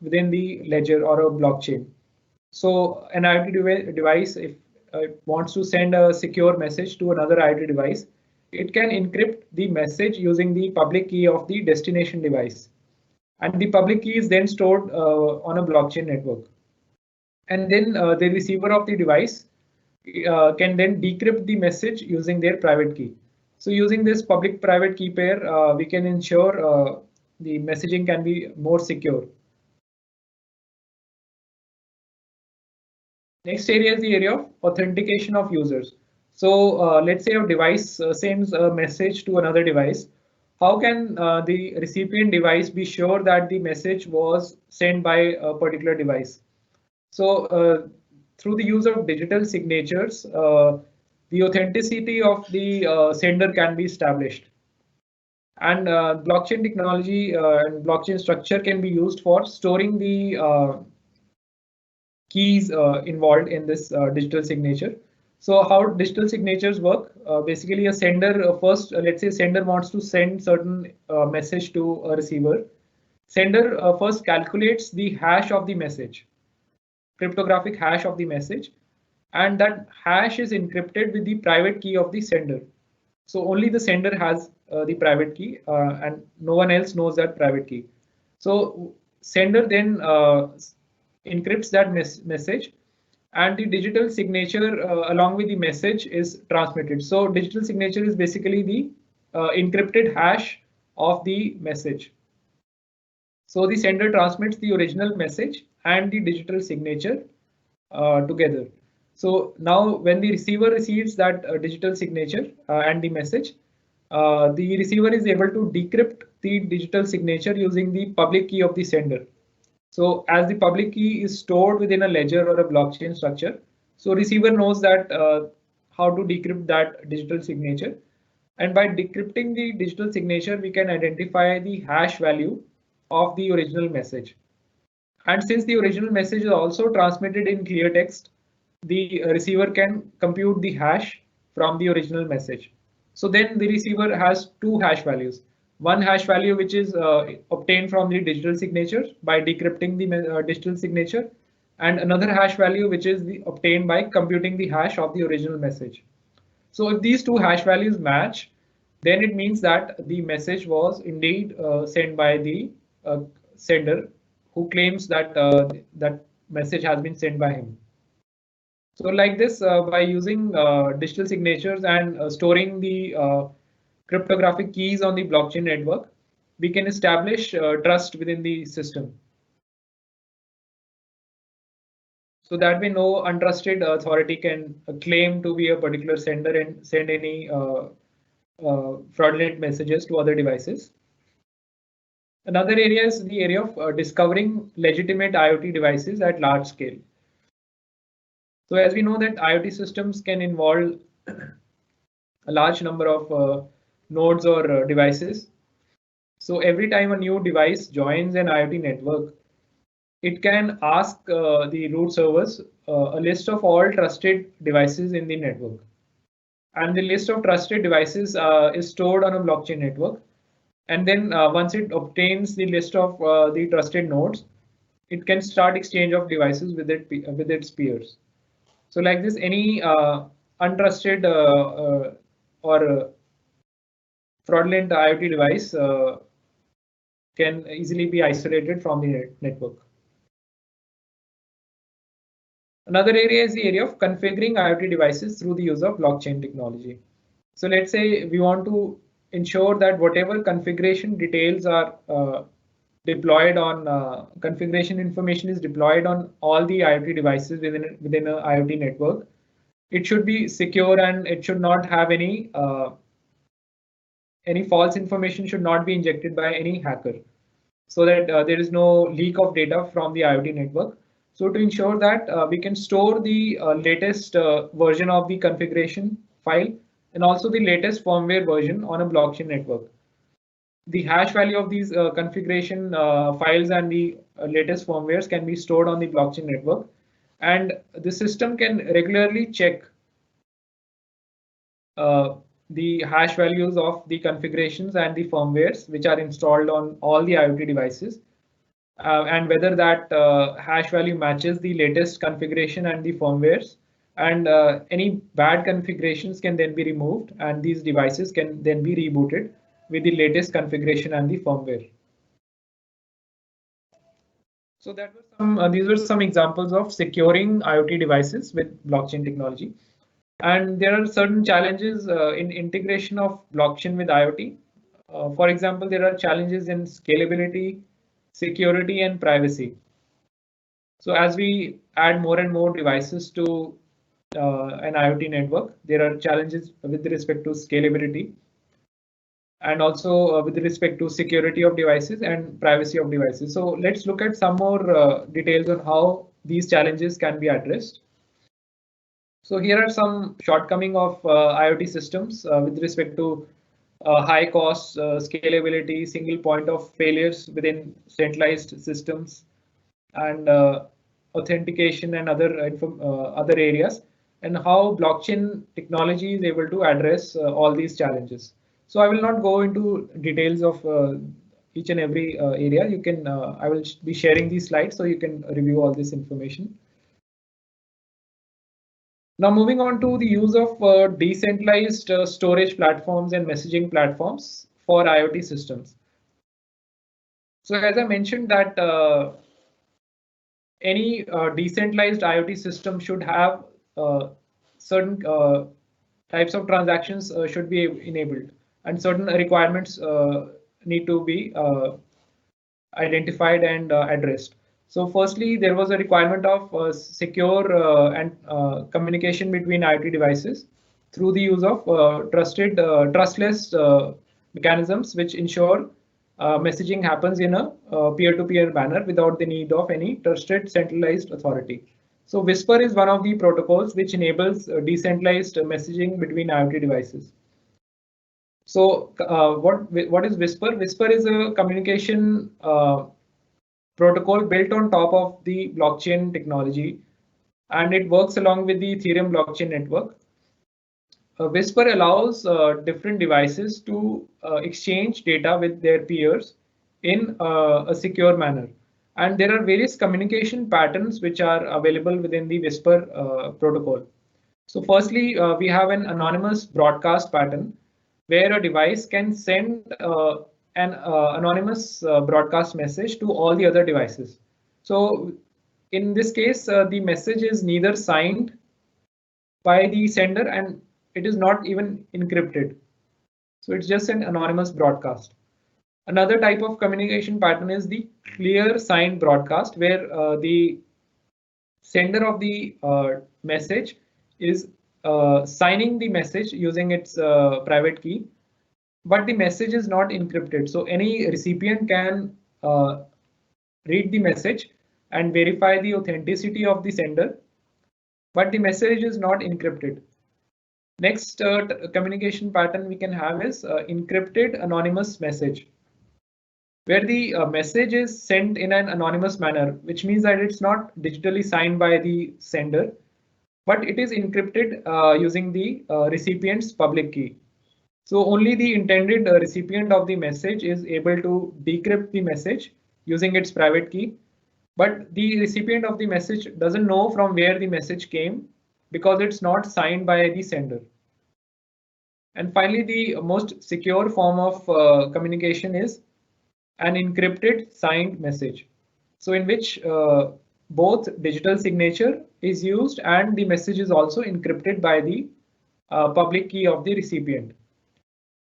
within the ledger or a blockchain. So an IoT device, if it wants to send a secure message to another IoT device, it can encrypt the message using the public key of the destination device. And the public key is then stored on a blockchain network. And then the receiver of the device can then decrypt the message using their private key. So using this public-private key pair, we can ensure the messaging can be more secure. Next area is the area of authentication of users. So let's say a device sends a message to another device. How can the recipient device be sure that the message was sent by a particular device? So through the use of digital signatures, the authenticity of the sender can be established. And blockchain technology and blockchain structure can be used for storing the keys involved in this digital signature. So how digital signatures work? Basically, a sender first, let's say sender wants to send certain message to a receiver. Sender first calculates the hash of the message, cryptographic hash of the message, and that hash is encrypted with the private key of the sender. So only the sender has the private key and no one else knows that private key. So sender then encrypts that message, and the digital signature along with the message is transmitted. So digital signature is basically the encrypted hash of the message. So the sender transmits the original message and the digital signature together. So now when the receiver receives that digital signature and the message, the receiver is able to decrypt the digital signature using the public key of the sender. So as the public key is stored within a ledger or a blockchain structure, so receiver knows that how to decrypt that digital signature. And by decrypting the digital signature, we can identify the hash value of the original message. And since the original message is also transmitted in clear text, the receiver can compute the hash from the original message. So then the receiver has two hash values. One hash value which is obtained from the digital signature by decrypting the digital signature, and another hash value which is obtained by computing the hash of the original message. So if these two hash values match, then it means that the message was indeed sent by the sender, who claims that that message has been sent by him. So like this, by using digital signatures and storing the cryptographic keys on the blockchain network, we can establish trust within the system. So that way no untrusted authority can claim to be a particular sender and send any fraudulent messages to other devices. Another area is the area of discovering legitimate IoT devices at large scale. So as we know that IoT systems can involve a large number of nodes or devices. So every time a new device joins an IoT network, it can ask the root servers a list of all trusted devices in the network. And the list of trusted devices is stored on a blockchain network. And then once it obtains the list of the trusted nodes, it can start exchange of devices with its peers. So like this, any untrusted or fraudulent IoT device can easily be isolated from the network. Another area is the area of configuring IoT devices through the use of blockchain technology. So let's say we want to ensure that whatever configuration details are deployed on configuration information is deployed on all the IoT devices within an IoT network. It should be secure and it should not have any false information should not be injected by any hacker, so that there is no leak of data from the IoT network. So to ensure that we can store the latest version of the configuration file and also the latest firmware version on a blockchain network. The hash value of these configuration files and the latest firmwares can be stored on the blockchain network. and the system can regularly check the hash values of the configurations and the firmwares which are installed on all the IoT devices, and whether that hash value matches the latest configuration and the firmwares, and any bad configurations can then be removed and these devices can then be rebooted with the latest configuration and the firmware. So that were some these were some examples of securing IoT devices with blockchain technology. And there are certain challenges in integration of blockchain with IoT. For example, there are challenges in scalability, security, and privacy. So as we add more and more devices to an IoT network, there are challenges with respect to scalability and also with respect to security of devices and privacy of devices. So let's look at some more details on how these challenges can be addressed. So here are some shortcomings of IoT systems with respect to high costs, scalability, single point of failures within centralized systems, and authentication and other areas, and how blockchain technology is able to address all these challenges. So I will not go into details of each and every area. You can I will be sharing these slides so you can review all this information. Now moving on to the use of decentralized storage platforms and messaging platforms for IoT systems. So as I mentioned that any decentralized IoT system should have certain types of transactions should be enabled, and certain requirements need to be identified and addressed. So firstly, there was a requirement of secure and communication between IoT devices through the use of trustless mechanisms, which ensure messaging happens in a peer-to-peer manner without the need of any trusted centralized authority. So Whisper is one of the protocols which enables decentralized messaging between IoT devices. So what is Whisper? Whisper is a communication protocol built on top of the blockchain technology, and it works along with the Ethereum blockchain network. Whisper allows different devices to exchange data with their peers in a secure manner. And there are various communication patterns which are available within the Whisper protocol. So firstly, we have an anonymous broadcast pattern where a device can send an anonymous broadcast message to all the other devices. So in this case, the message is neither signed by the sender and it is not even encrypted. So it's just an anonymous broadcast. Another type of communication pattern is the clear signed broadcast, where the sender of the message is signing the message using its private key, but the message is not encrypted. So any recipient can read the message and verify the authenticity of the sender, but the message is not encrypted. Next communication pattern we can have is encrypted anonymous message, where the message is sent in an anonymous manner, which means that it's not digitally signed by the sender, but it is encrypted using the recipient's public key. So only the intended recipient of the message is able to decrypt the message using its private key, but the recipient of the message doesn't know from where the message came because it's not signed by the sender. And finally, the most secure form of communication is an encrypted signed message. So in which both digital signature is used and the message is also encrypted by the public key of the recipient.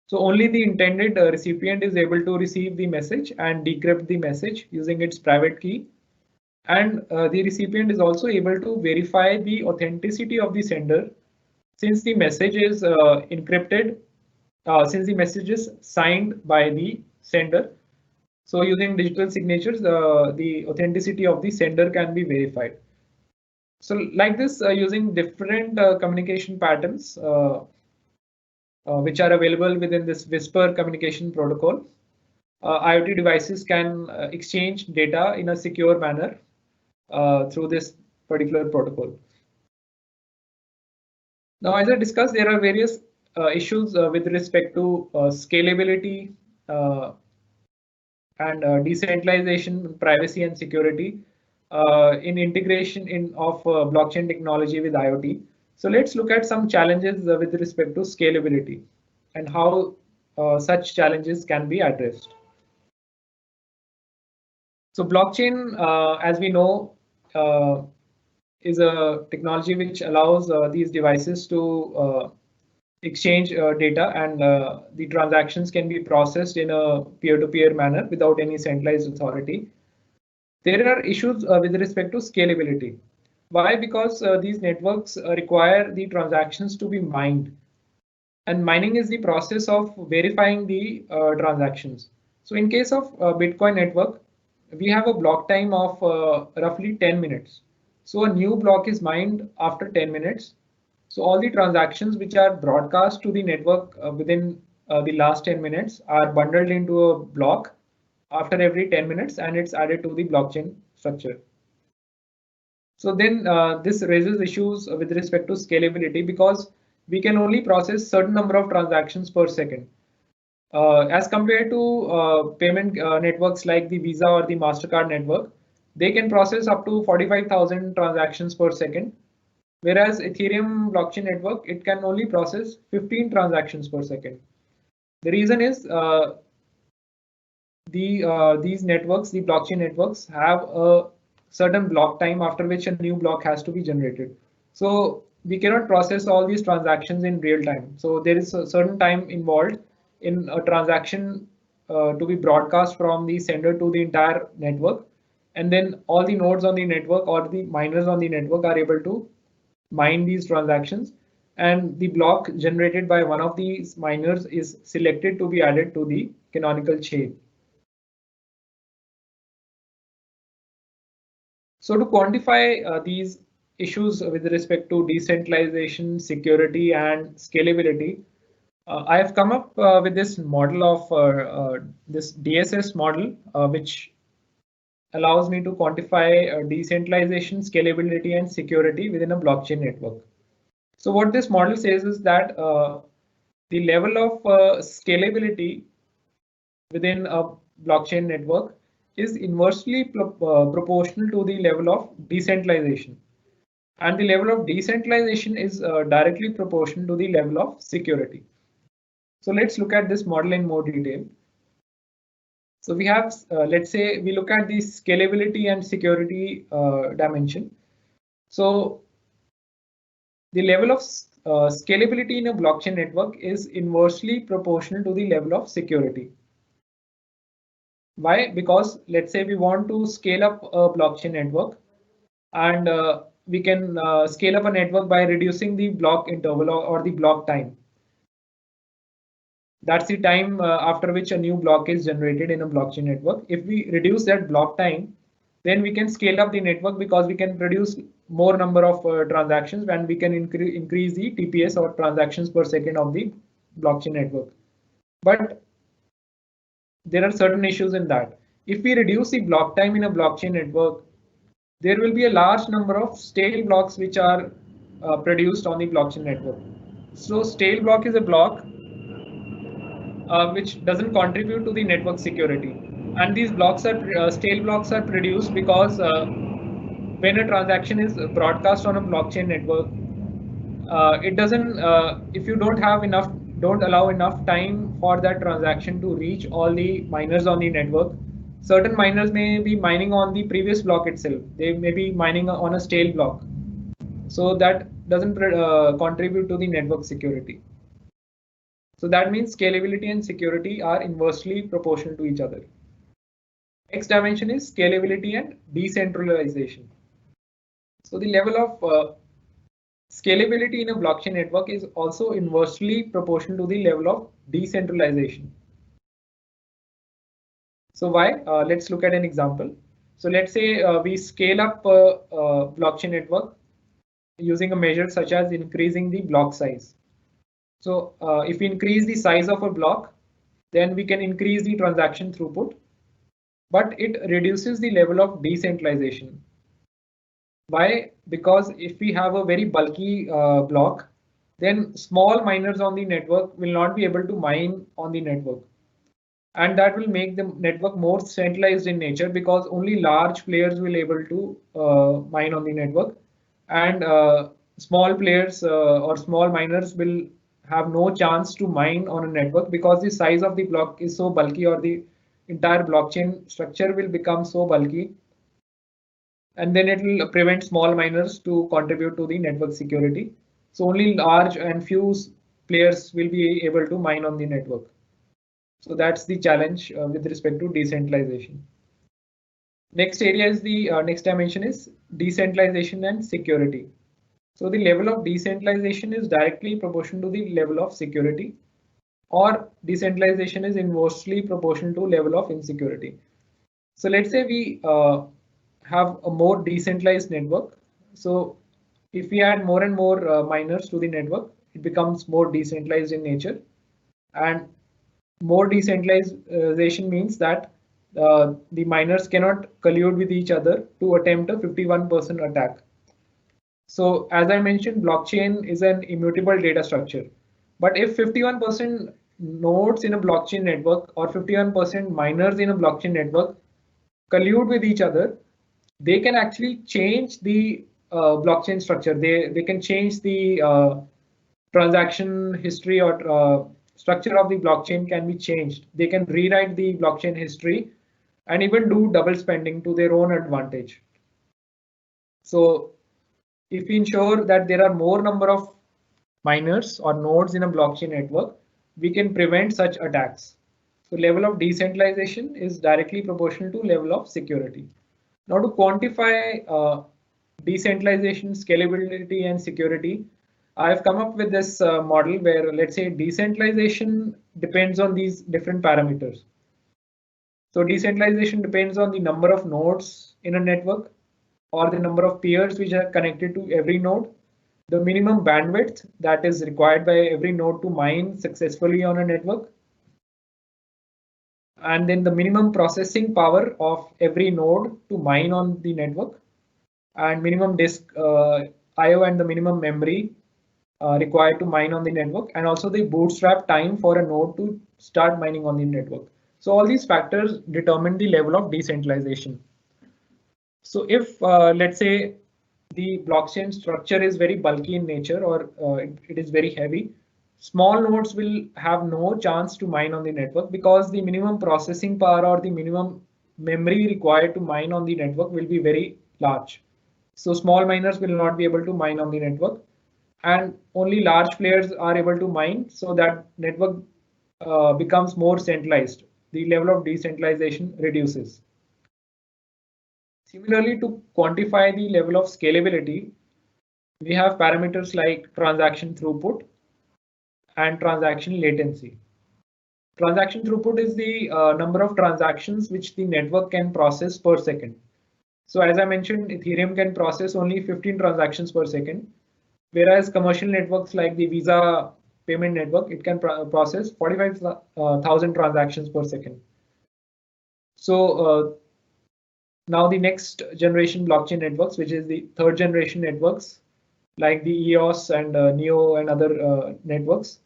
So only the intended recipient is able to receive the message and decrypt the message using its private key. And the recipient is also able to verify the authenticity of the sender, since the message is encrypted, since the message is signed by the sender. So using digital signatures, the authenticity of the sender can be verified. So like this, using different communication patterns, which are available within this Whisper communication protocol, IoT devices can exchange data in a secure manner through this particular protocol. Now, as I discussed, there are various issues with respect to scalability and decentralization, privacy and security in integration of blockchain technology with IoT. So let's look at some challenges with respect to scalability and how such challenges can be addressed. So blockchain, as we know, is a technology which allows these devices to exchange data, and the transactions can be processed in a peer-to-peer manner without any centralized authority. There are issues with respect to scalability. Why? Because these networks require the transactions to be mined. And mining is the process of verifying the transactions. So in case of Bitcoin network, we have a block time of roughly 10 minutes. So a new block is mined after 10 minutes. So all the transactions which are broadcast to the network within the last 10 minutes are bundled into a block after every 10 minutes, and it's added to the blockchain structure. So then this raises issues with respect to scalability, because we can only process certain number of transactions per second. As compared to payment networks like the Visa or the MasterCard network, they can process up to 45,000 transactions per second. Whereas Ethereum blockchain network, it can only process 15 transactions per second. The reason is these networks, the blockchain networks, have a certain block time after which a new block has to be generated. So we cannot process all these transactions in real time. So there is a certain time involved in a transaction to be broadcast from the sender to the entire network. And then all the nodes on the network or the miners on the network are able to mine these transactions. And the block generated by one of these miners is selected to be added to the canonical chain. So to quantify these issues with respect to decentralization, security, and scalability, I have come up with this model of this DSS model, which allows me to quantify decentralization, scalability, and security within a blockchain network. So what this model says is that the level of scalability within a blockchain network is inversely proportional to the level of decentralization. And the level of decentralization is directly proportional to the level of security. So let's look at this model in more detail. So we have, let's say we look at the scalability and security dimension. So the level of scalability in a blockchain network is inversely proportional to the level of security. Why? Because let's say we want to scale up a blockchain network, and we can scale up a network by reducing the block interval or the block time. That's the time after which a new block is generated in a blockchain network. If we reduce that block time, then we can scale up the network, because we can produce more number of transactions, and we can increase the TPS or transactions per second of the blockchain network. But there are certain issues in that. If we reduce the block time in a blockchain network, there will be a large number of stale blocks which are produced on the blockchain network. So stale block is a block which doesn't contribute to the network security. And these blocks are stale blocks are produced because when a transaction is broadcast on a blockchain network, it doesn't, if you don't allow enough time for that transaction to reach all the miners on the network. Certain miners may be mining on the previous block itself. They may be mining on a stale block. So that doesn't contribute to the network security. So that means scalability and security are inversely proportional to each other. Next dimension is scalability and decentralization. So the level of scalability in a blockchain network is also inversely proportional to the level of decentralization. So why? Let's look at an example. So let's say we scale up a blockchain network using a measure such as increasing the block size. So if we increase the size of a block, then we can increase the transaction throughput, but it reduces the level of decentralization. Why? Because if we have a very bulky block, then small miners on the network will not be able to mine on the network. And that will make the network more centralized in nature, because only large players will able to mine on the network, and small players or small miners will have no chance to mine on a network, because the size of the block is so bulky, or the entire blockchain structure will become so bulky, and then it will prevent small miners to contribute to the network security. So only large and few players will be able to mine on the network. So that's the challenge with respect to decentralization. Next area is the next dimension is decentralization and security. So the level of decentralization is directly proportional to the level of security, or decentralization is inversely proportional to level of insecurity. So let's say we have a more decentralized network. So if we add more and more miners to the network, it becomes more decentralized in nature. And more decentralization means that the miners cannot collude with each other to attempt a 51% attack. So as I mentioned, blockchain is an immutable data structure. But if 51% nodes in a blockchain network or 51% miners in a blockchain network collude with each other, they can actually change the blockchain structure. They can change the transaction history, or structure of the blockchain can be changed. They can rewrite the blockchain history and even do double spending to their own advantage. So if we ensure that there are more number of miners or nodes in a blockchain network, we can prevent such attacks. So level of decentralization is directly proportional to level of security. Now to quantify decentralization, scalability, and security, I've come up with this model where, let's say, decentralization depends on these different parameters. So decentralization depends on the number of nodes in a network, or the number of peers which are connected to every node, the minimum bandwidth that is required by every node to mine successfully on a network, and then the minimum processing power of every node to mine on the network, and minimum disk IO and the minimum memory required to mine on the network, and also the bootstrap time for a node to start mining on the network. So all these factors determine the level of decentralization. So if let's say the blockchain structure is very bulky in nature, or it is very heavy, small nodes will have no chance to mine on the network, because the minimum processing power or the minimum memory required to mine on the network will be very large. So small miners will not be able to mine on the network, and only large players are able to mine, so that network becomes more centralized. The level of decentralization reduces. Similarly, to quantify the level of scalability, we have parameters like transaction throughput and transaction latency. Transaction throughput is the number of transactions which the network can process per second. So as I mentioned, Ethereum can process only 15 transactions per second, whereas commercial networks like the Visa payment network, it can process 45,000 transactions per second. So now the next generation blockchain networks, which is the third generation networks, like the EOS and NEO and other networks,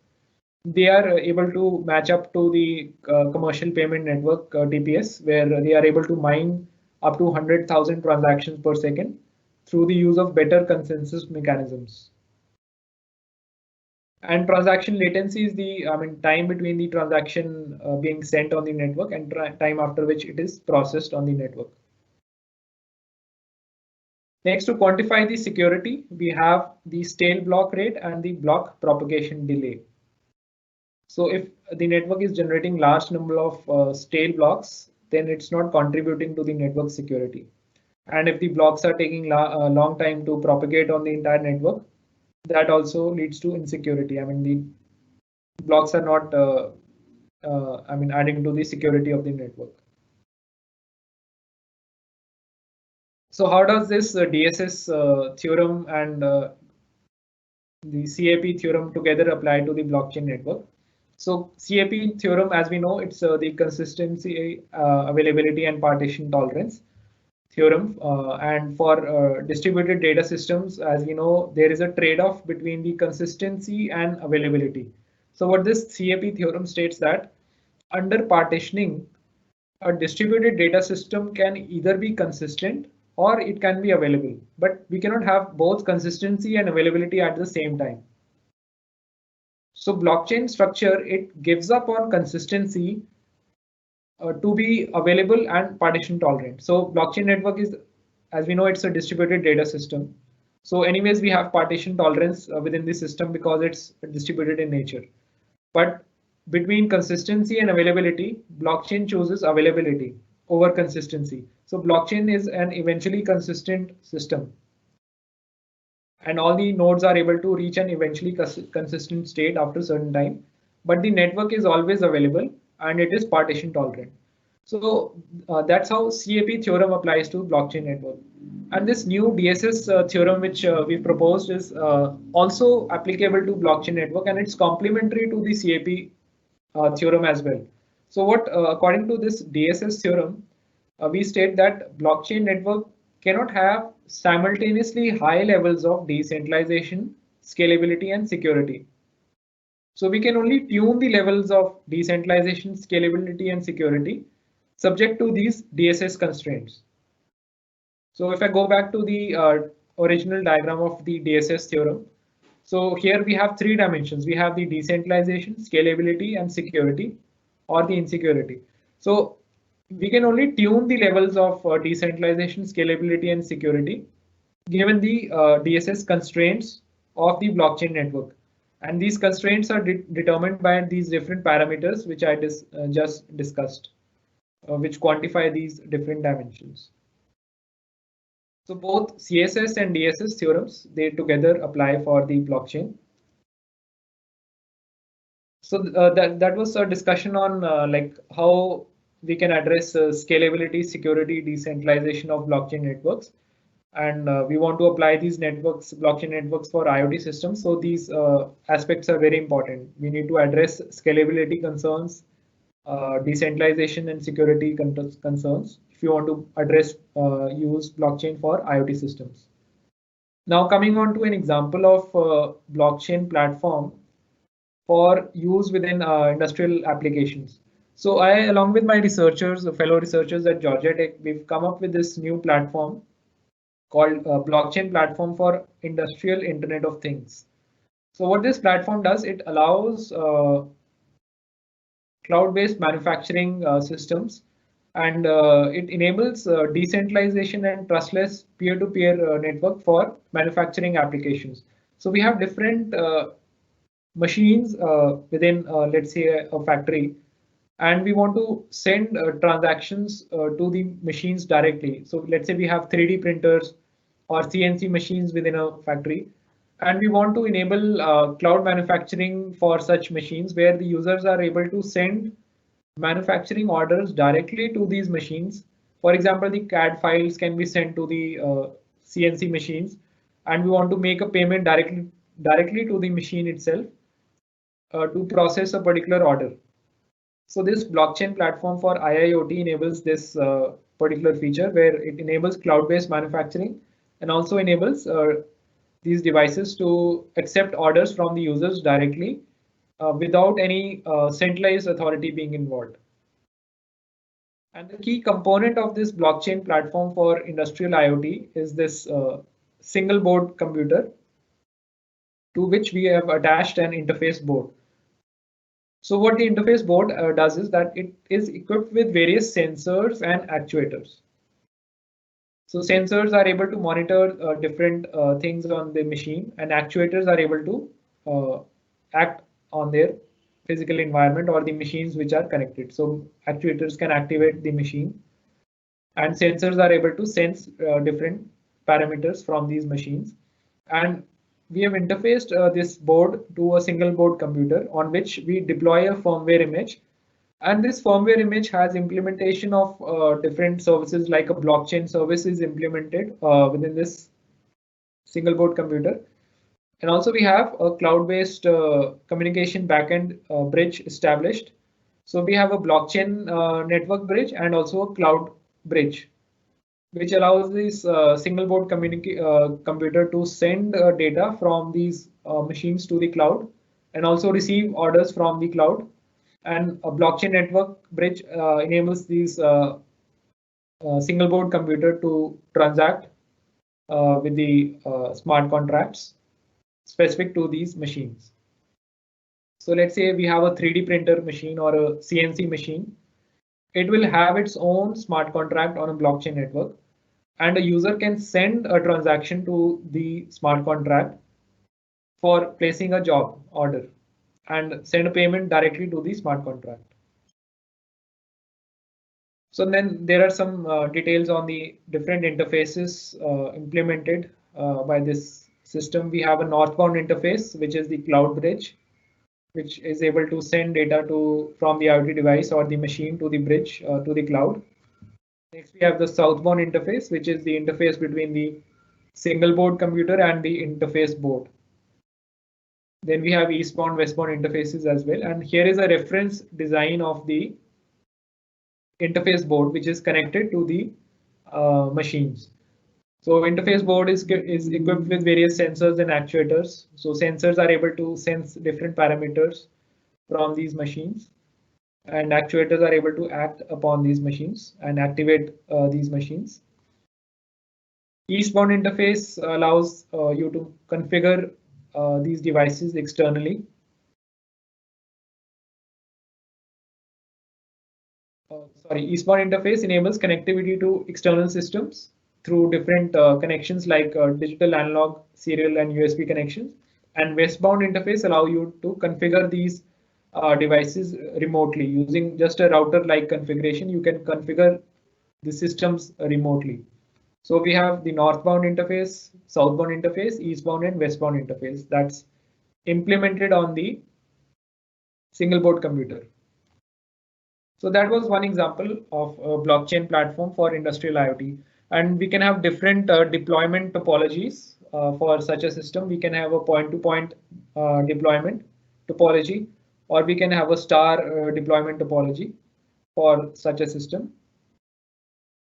they are able to match up to the commercial payment network TPS, where they are able to mine up to 100,000 transactions per second through the use of better consensus mechanisms. And transaction latency is the time between the transaction being sent on the network and time after which it is processed on the network. Next, to quantify the security, we have the stale block rate and the block propagation delay. So if the network is generating large number of stale blocks, then it's not contributing to the network security. And if the blocks are taking a long time to propagate on the entire network, that also leads to insecurity. I mean, the blocks are not adding to the security of the network. So how does this DSS theorem and the CAP theorem together apply to the blockchain network? So CAP theorem, as we know, it's the consistency, availability, and partition tolerance. theorem. And for distributed data systems, as we know, there is a trade-off between the consistency and availability. So what this CAP theorem states that under partitioning, a distributed data system can either be consistent or it can be available, but we cannot have both consistency and availability at the same time. So blockchain structure, it gives up on consistency to be available and partition tolerant. So blockchain network is, as we know, it's a distributed data system. So anyways, we have partition tolerance within the system because it's distributed in nature. But between consistency and availability, blockchain chooses availability over consistency. So blockchain is an eventually consistent system, and all the nodes are able to reach an eventually consistent state after a certain time. But the network is always available and it is partition tolerant. So that's how CAP theorem applies to blockchain network. And this new DSS theorem, which we proposed, is also applicable to blockchain network, and it's complementary to the CAP theorem as well. So what, according to this DSS theorem, we state that blockchain network cannot have simultaneously high levels of decentralization, scalability, and security. So we can only tune the levels of decentralization, scalability, and security subject to these DSS constraints. So if I go back to the original diagram of the DSS theorem, so here we have three dimensions. We have the decentralization, scalability, and security, or the insecurity. So we can only tune the levels of decentralization, scalability, and security given the DSS constraints of the blockchain network. And these constraints are determined by these different parameters, which I just discussed, which quantify these different dimensions. So both CSS and DSS theorems, they together apply for the blockchain. So that was a discussion on like how we can address scalability, security, decentralization of blockchain networks. And we want to apply these networks, blockchain networks, for IoT systems. So these aspects are very important. We need to address scalability concerns, decentralization and security concerns if you want to address use blockchain for IoT systems. Now coming on to an example of blockchain platform for use within industrial applications. So I, along with my researchers, fellow researchers at Georgia Tech, we've come up with this new platform called Blockchain Platform for Industrial Internet of Things. So what this platform does, it allows cloud-based manufacturing systems, and it enables decentralization and trustless peer-to-peer network for manufacturing applications. So we have different machines within, let's say, a factory, and we want to send transactions to the machines directly. So let's say we have 3D printers or CNC machines within a factory, and we want to enable cloud manufacturing for such machines where the users are able to send manufacturing orders directly to these machines. For example, the CAD files can be sent to the CNC machines, and we want to make a payment directly to the machine itself to process a particular order. So this blockchain platform for IIoT enables this particular feature, where it enables cloud-based manufacturing and also enables these devices to accept orders from the users directly without any centralized authority being involved. And the key component of this blockchain platform for industrial IoT is this single board computer, to which we have attached an interface board. So what the interface board does is that it is equipped with various sensors and actuators. So sensors are able to monitor different things on the machine, and actuators are able to act on their physical environment or the machines which are connected. So actuators can activate the machine, and sensors are able to sense different parameters from these machines. And we have interfaced this board to a single board computer on which we deploy a firmware image. And this firmware image has implementation of different services, like a blockchain service is implemented within this single board computer. And also we have a cloud-based communication backend bridge established. So we have a blockchain network bridge and also a cloud bridge, which allows this single board computer to send data from these machines to the cloud and also receive orders from the cloud. And a blockchain network bridge enables these single board computer to transact with the smart contracts specific to these machines. So let's say we have a 3D printer machine or a CNC machine. It will have its own smart contract on a blockchain network, and a user can send a transaction to the smart contract for placing a job order and send a payment directly to the smart contract. So then there are some details on the different interfaces implemented by this system. We have a northbound interface, which is the cloud bridge, which is able to send data from the IoT device or the machine to the bridge to the cloud. Next, we have the southbound interface, which is the interface between the single board computer and the interface board. Then we have eastbound, westbound interfaces as well. And here is a reference design of the interface board, which is connected to the machines. So interface board is equipped with various sensors and actuators. So sensors are able to sense different parameters from these machines, and actuators are able to act upon these machines and activate these machines. Eastbound interface allows you to configure these devices externally. Eastbound interface enables connectivity to external systems through different connections like digital, analog, serial, and USB connections. And westbound interface allow you to configure these devices remotely using just a router-like configuration. You can configure the systems remotely. So we have the northbound interface, southbound interface, eastbound and westbound interface that's implemented on the single board computer. So that was one example of a blockchain platform for industrial IoT. And we can have different deployment topologies for such a system. We can have a point-to-point deployment topology, or we can have a star deployment topology for such a system.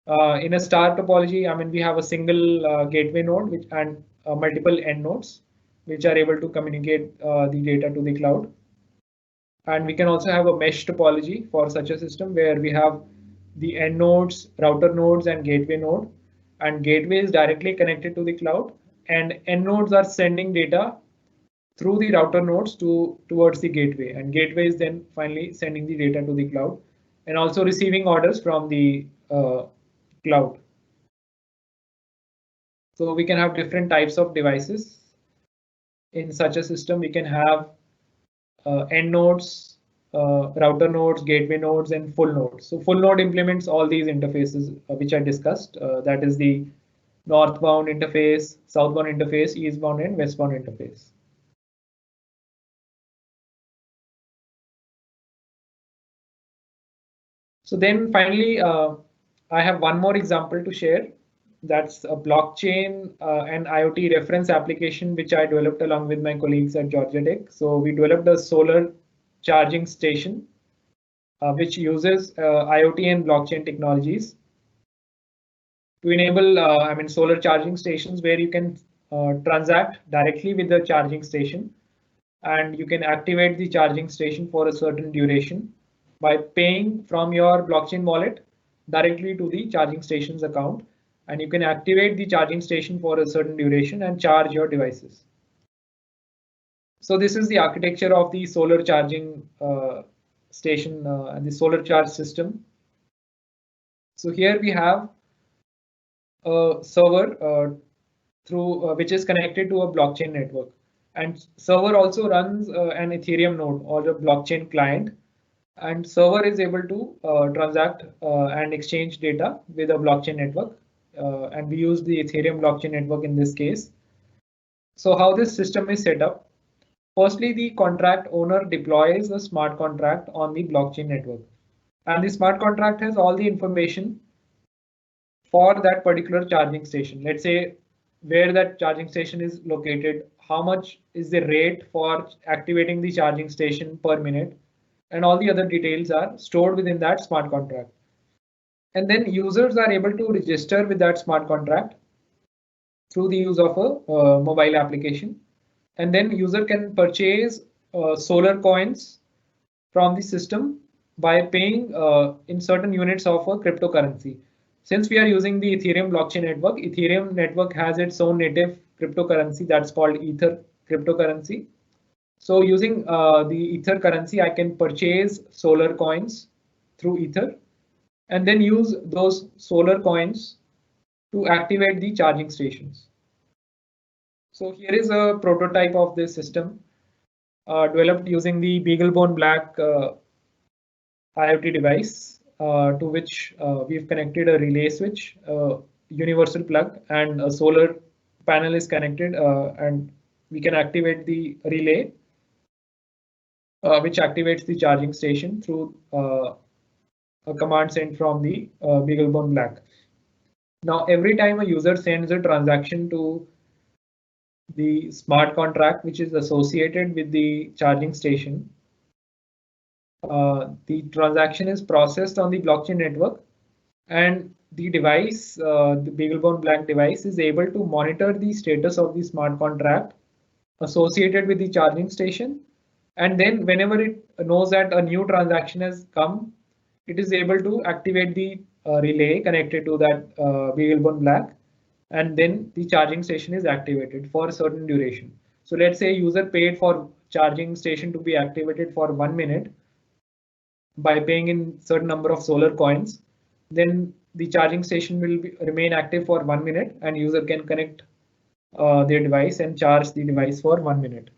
In a star topology, I mean, we have a single gateway node and multiple end nodes, which are able to communicate the data to the cloud. And we can also have a mesh topology for such a system where we have the end nodes, router nodes, and gateway node. And gateway is directly connected to the cloud, and end nodes are sending data through the router nodes towards the gateway, and gateway is then finally sending the data to the cloud and also receiving orders from the cloud. So we can have different types of devices in such a system. We can have end nodes, router nodes, gateway nodes, and full nodes. So full node implements all these interfaces which I discussed. That is the northbound interface, southbound interface, eastbound and westbound interface. So then finally, I have one more example to share. That's a blockchain and IoT reference application, which I developed along with my colleagues at Georgia Tech. So we developed a solar charging station, which uses IoT and blockchain technologies to enable, solar charging stations where you can transact directly with the charging station, and you can activate the charging station for a certain duration by paying from your blockchain wallet directly to the charging station's account. And you can activate the charging station for a certain duration and charge your devices. So this is the architecture of the solar charging station and the solar charge system. So here we have a server through which is connected to a blockchain network, and server also runs an Ethereum node or a blockchain client, and server is able to transact and exchange data with a blockchain network. And we use the Ethereum blockchain network in this case. So how this system is set up? Firstly, the contract owner deploys a smart contract on the blockchain network, and the smart contract has all the information for that particular charging station. Let's say where that charging station is located, how much is the rate for activating the charging station per minute, and all the other details are stored within that smart contract. And then users are able to register with that smart contract through the use of a mobile application. And then user can purchase solar coins from the system by paying in certain units of a cryptocurrency. Since we are using the Ethereum blockchain network, Ethereum network has its own native cryptocurrency that's called Ether cryptocurrency. So using the Ether currency, I can purchase solar coins through Ether and then use those solar coins to activate the charging stations. So here is a prototype of this system developed using the BeagleBone Black IoT device to which we've connected a relay switch, universal plug, and a solar panel is connected, and we can activate the relay, which activates the charging station through a command sent from the BeagleBone Black. Now, every time a user sends a transaction to the smart contract, which is associated with the charging station, the transaction is processed on the blockchain network, and the device, the BeagleBone Black device, is able to monitor the status of the smart contract associated with the charging station. And then whenever it knows that a new transaction has come, it is able to activate the relay connected to that BeagleBone Black, and then the charging station is activated for a certain duration. So let's say user paid for charging station to be activated for 1 minute by paying in certain number of solar coins. Then the charging station will remain active for 1 minute, and user can connect their device and charge the device for 1 minute.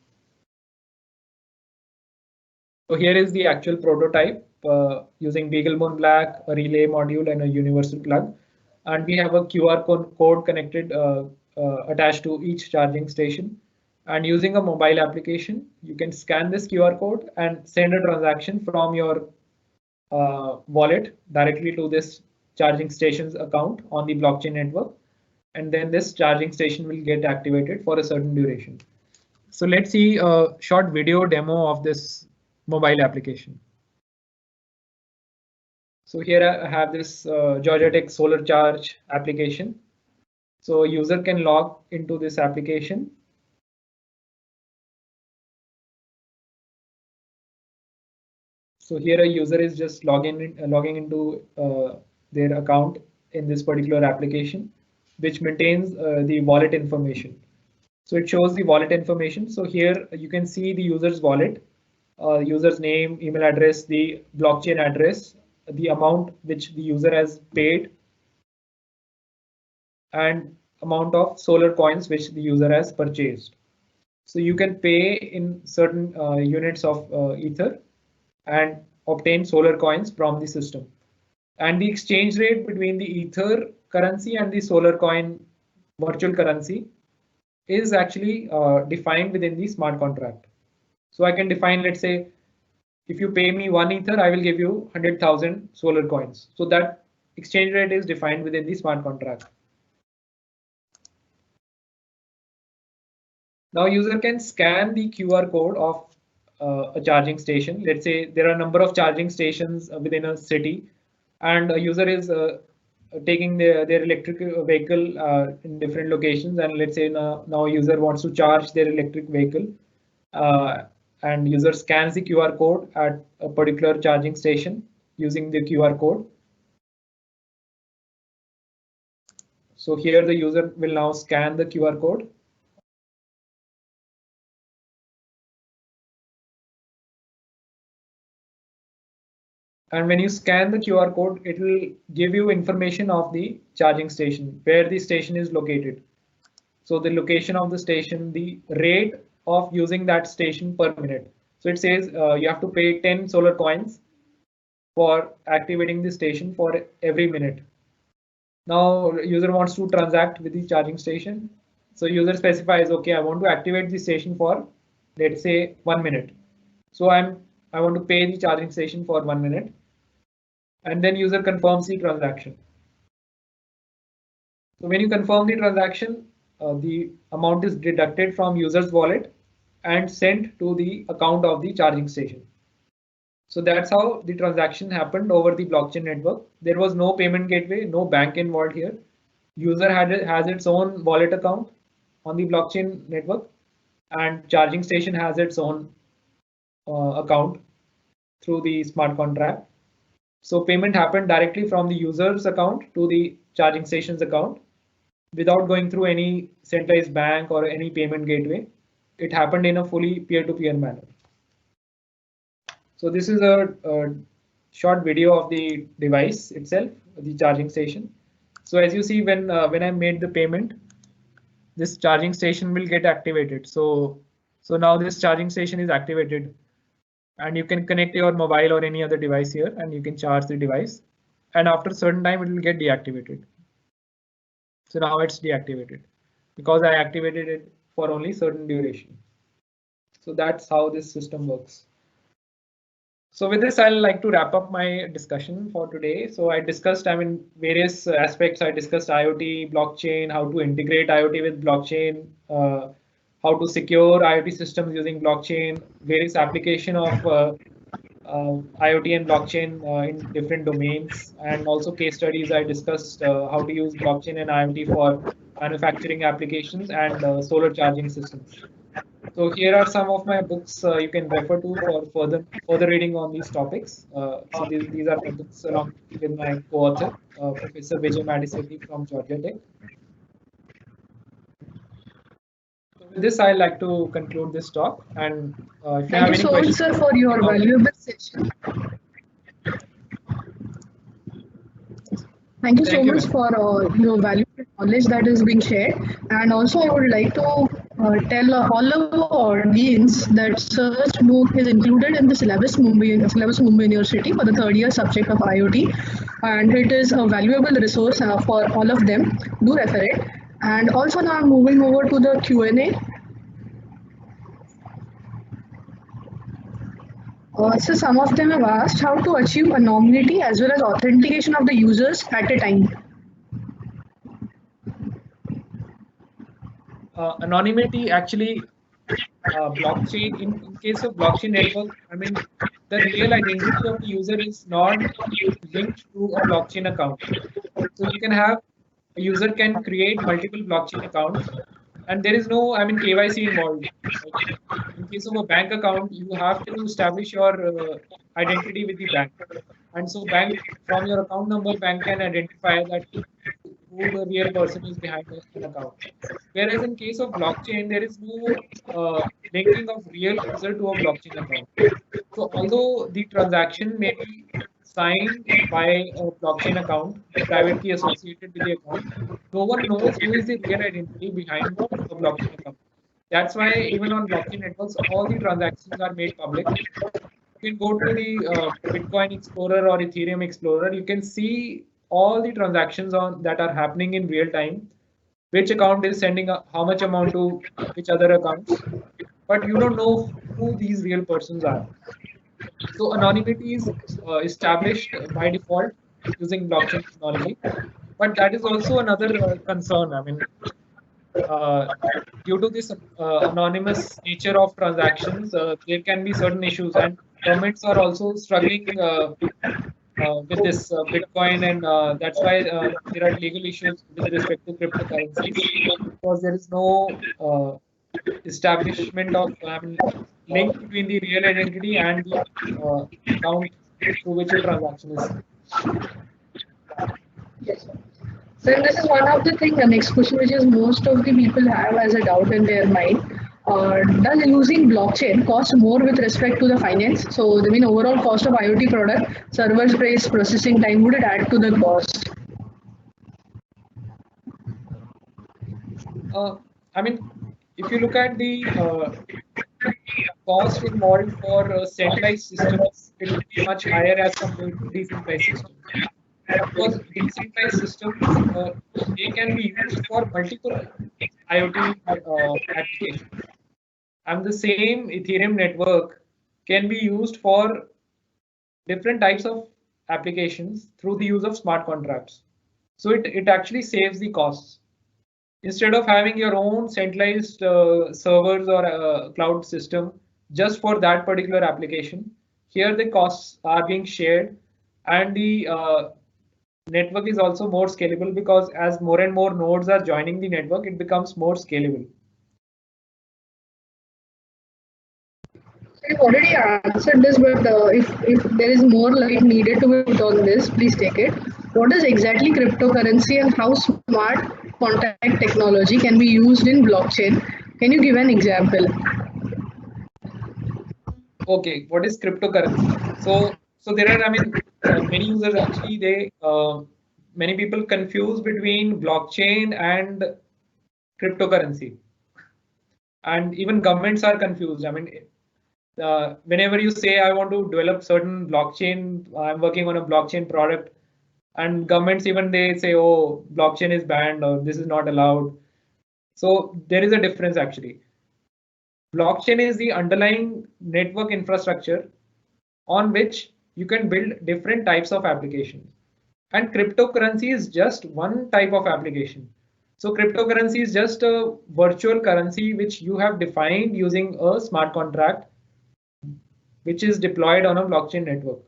So here is the actual prototype using BeagleBone Black, a relay module, and a universal plug. And we have a QR code connected attached to each charging station. And using a mobile application, you can scan this QR code and send a transaction from your wallet directly to this charging station's account on the blockchain network. And then this charging station will get activated for a certain duration. So let's see a short video demo of this mobile application. So here I have this Georgia Tech Solar Charge application. So user can log into this application. So here a user is just logging into their account in this particular application, which maintains the wallet information. So it shows the wallet information. So here you can see the user's wallet, user's name, email address, the blockchain address, the amount which the user has paid, and amount of solar coins which the user has purchased. So you can pay in certain units of Ether and obtain solar coins from the system. And the exchange rate between the Ether currency and the solar coin virtual currency is actually defined within the smart contract. So I can define, let's say, if you pay me 1 Ether, I will give you 100,000 solar coins. So that exchange rate is defined within the smart contract. Now user can scan the QR code of a charging station. Let's say there are a number of charging stations within a city, and a user is taking their electric vehicle in different locations. And let's say now user wants to charge their electric vehicle, and user scans the QR code at a particular charging station using the QR code. So here the user will now scan the QR code. And when you scan the QR code, it will give you information of the charging station, where the station is located. So the location of the station, the rate of using that station per minute. So it says you have to pay 10 solar coins for activating the station for every minute. Now user wants to transact with the charging station. So user specifies, okay, I want to activate the station for, let's say, 1 minute. So I want to pay the charging station for 1 minute. And then user confirms the transaction. So when you confirm the transaction, the amount is deducted from user's wallet and sent to the account of the charging station. So that's how the transaction happened over the blockchain network. There was no payment gateway, no bank involved here. User has its own wallet account on the blockchain network, and charging station has its own account through the smart contract. So payment happened directly from the user's account to the charging station's account without going through any centralized bank or any payment gateway. It happened in a fully peer-to-peer manner. So this is a short video of the device itself, the charging station. So as you see, when I made the payment, this charging station will get activated. So now this charging station is activated, and you can connect your mobile or any other device here, and you can charge the device. And after a certain time, it will get deactivated. So now it's deactivated because I activated it for only certain duration. So that's how this system works. So with this, I'll like to wrap up my discussion for today. So I discussed, various aspects. I discussed IoT, blockchain, how to integrate IoT with blockchain, how to secure IoT systems using blockchain, various application of IoT and blockchain in different domains, and also case studies. I discussed how to use blockchain and IoT for manufacturing applications and solar charging systems. So here are some of my books you can refer to for further reading on these topics. So these are my books along with my co-author, Professor Vijay Madisetti from Georgia Tech. So with this, I'd like to conclude this talk. And if you have any questions.
Thank you so much, sir, for your valuable session. Thank you so much for your valuable knowledge that is being shared. And also, I would like to tell all of our audience that Sir's book is included in the syllabus Mumbai University for the third year subject of IoT, and it is a valuable resource for all of them. Do refer it. And also now I'm moving over to the Q&A. So some of them have asked how to achieve anonymity as well as authentication of the users at a time.
Anonymity, actually, blockchain, in case of blockchain network, the real identity of the user is not linked to a blockchain account. So you can have, a user can create multiple blockchain accounts, and there is no, KYC involved. In case of a bank account, you have to establish your identity with the bank. And so bank, from your account number, bank can identify that who the real person is behind an account. Whereas in case of blockchain, there is no linking of real user to a blockchain account. So although the transaction may be signed by a blockchain account privately associated with the account, no one knows who is the real identity behind the blockchain account. That's why even on blockchain networks, all the transactions are made public. You can go to the Bitcoin Explorer or Ethereum Explorer. You can see all the transactions that are happening in real time. Which account is sending how much amount to which other accounts, but you don't know who these real persons are. So anonymity is established by default using blockchain technology, but that is also another concern. Due to this anonymous nature of transactions, there can be certain issues, and governments are also struggling with this Bitcoin, and that's why there are legal issues with respect to cryptocurrencies, because there is no establishment of link between the real identity and the account through which a transaction is.
Yes. So this is one of the things, the next question which is most of the people have as a doubt in their mind. Does using blockchain cost more with respect to the finance? So the overall cost of IoT product, server space, processing time, would it add to the cost?
If you look at the cost involved for centralized systems, it will be much higher as compared to decentralized systems. Because decentralized systems, they can be used for multiple IoT applications. And the same Ethereum network can be used for different types of applications through the use of smart contracts. So it actually saves the costs. Instead of having your own centralized servers or cloud system just for that particular application, Here the costs are being shared, and the network is also more scalable because as more and more nodes are joining the network, it becomes more scalable.
You've already answered this, but if there is more light needed to be put on this, please take it. What is exactly cryptocurrency and how smart contract technology can be used in blockchain? Can you give an example?
Okay, what is cryptocurrency? So there are, I mean, many users actually many people confuse between blockchain and cryptocurrency, and even governments are confused. I mean, whenever you say I want to develop certain blockchain, I'm working on a blockchain product, and governments even they say, oh, blockchain is banned or this is not allowed. So there is a difference actually. Blockchain is the underlying network infrastructure on which you can build different types of applications. And cryptocurrency is just one type of application. So cryptocurrency is just a virtual currency which you have defined using a smart contract, which is deployed on a blockchain network.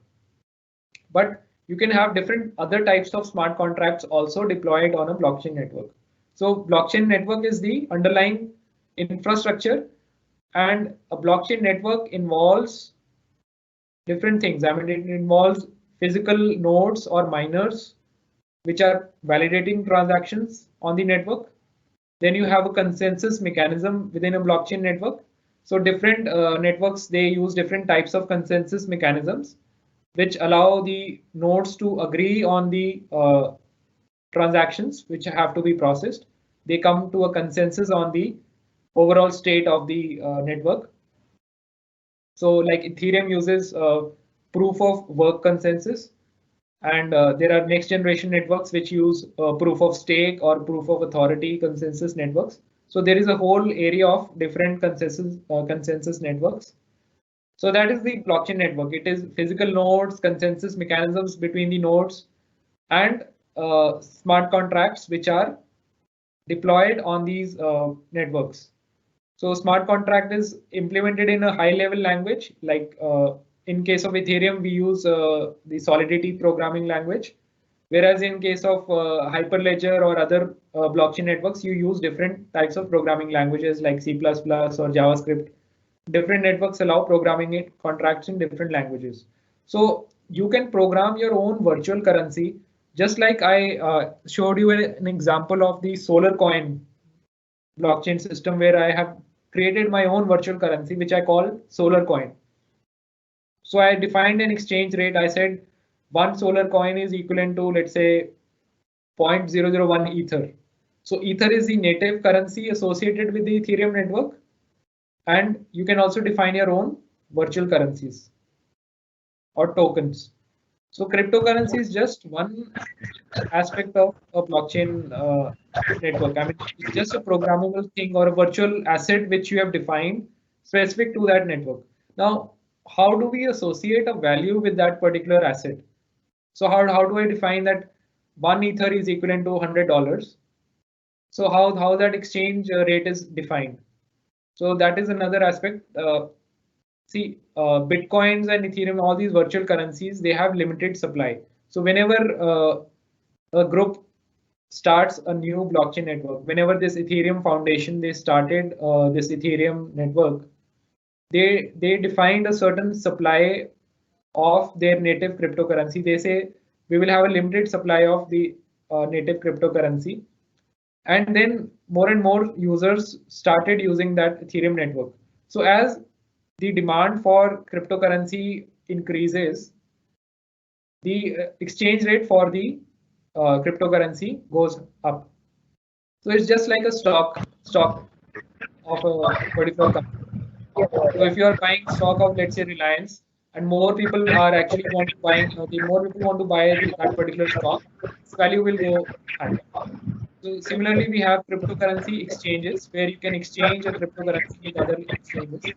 But you can have different other types of smart contracts also deployed on a blockchain network. So blockchain network is the underlying infrastructure, and a blockchain network involves different things. I mean, it involves physical nodes or miners, which are validating transactions on the network. Then you have a consensus mechanism within a blockchain network. So different networks, they use different types of consensus mechanisms, which allow the nodes to agree on the transactions which have to be processed. They come to a consensus on the overall state of the network. So like Ethereum uses proof of work consensus, and there are next generation networks which use proof of stake or proof of authority consensus networks. So there is a whole area of different consensus networks. So that is the blockchain network. It is physical nodes, consensus mechanisms between the nodes, and smart contracts which are deployed on these networks. So smart contract is implemented in a high level language. Like in case of Ethereum, we use the Solidity programming language. Whereas in case of Hyperledger or other blockchain networks, you use different types of programming languages like C++ or JavaScript. Different networks allow programming it contracts in different languages. So you can program your own virtual currency, just like I showed you an example of the Solar Coin blockchain system where I have created my own virtual currency, which I call Solar Coin. So I defined an exchange rate. I said one Solar Coin is equivalent to, let's say, 0.001 Ether. So Ether is the native currency associated with the Ethereum network. And you can also define your own virtual currencies or tokens. So cryptocurrency is just one aspect of a blockchain network. I mean, it's just a programmable thing or a virtual asset which you have defined specific to that network. Now, how do we associate a value with that particular asset? So how do I define that one Ether is equivalent to $100? So how that exchange rate is defined? So that is another aspect. See, Bitcoins and Ethereum, all these virtual currencies, they have limited supply. So whenever a group starts a new blockchain network, whenever this Ethereum Foundation, they started this Ethereum network, they defined a certain supply of their native cryptocurrency. They say we will have a limited supply of the native cryptocurrency. And then more and more users started using that Ethereum network. So as the demand for cryptocurrency increases, the exchange rate for the cryptocurrency goes up. So it's just like a stock of a particular company. So if you are buying stock of, let's say, Reliance, and more people are actually want to buy, the more people want to buy that particular stock, its value will go high. So similarly, we have cryptocurrency exchanges where you can exchange a cryptocurrency with other exchanges.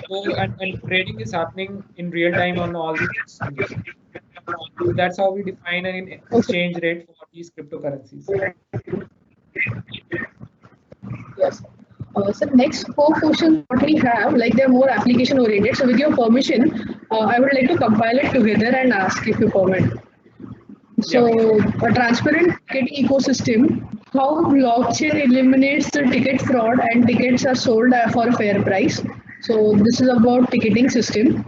So and trading is happening in real time on all these exchanges. So that's how we define an exchange rate for these cryptocurrencies.
Yes. So next four questions what we have, like they're more application oriented. So with your permission, I would like to compile it together and ask if you permit.
Yeah.
So a transparent ticketing ecosystem, how blockchain eliminates the ticket fraud and tickets are sold for a fair price. So this is about ticketing system.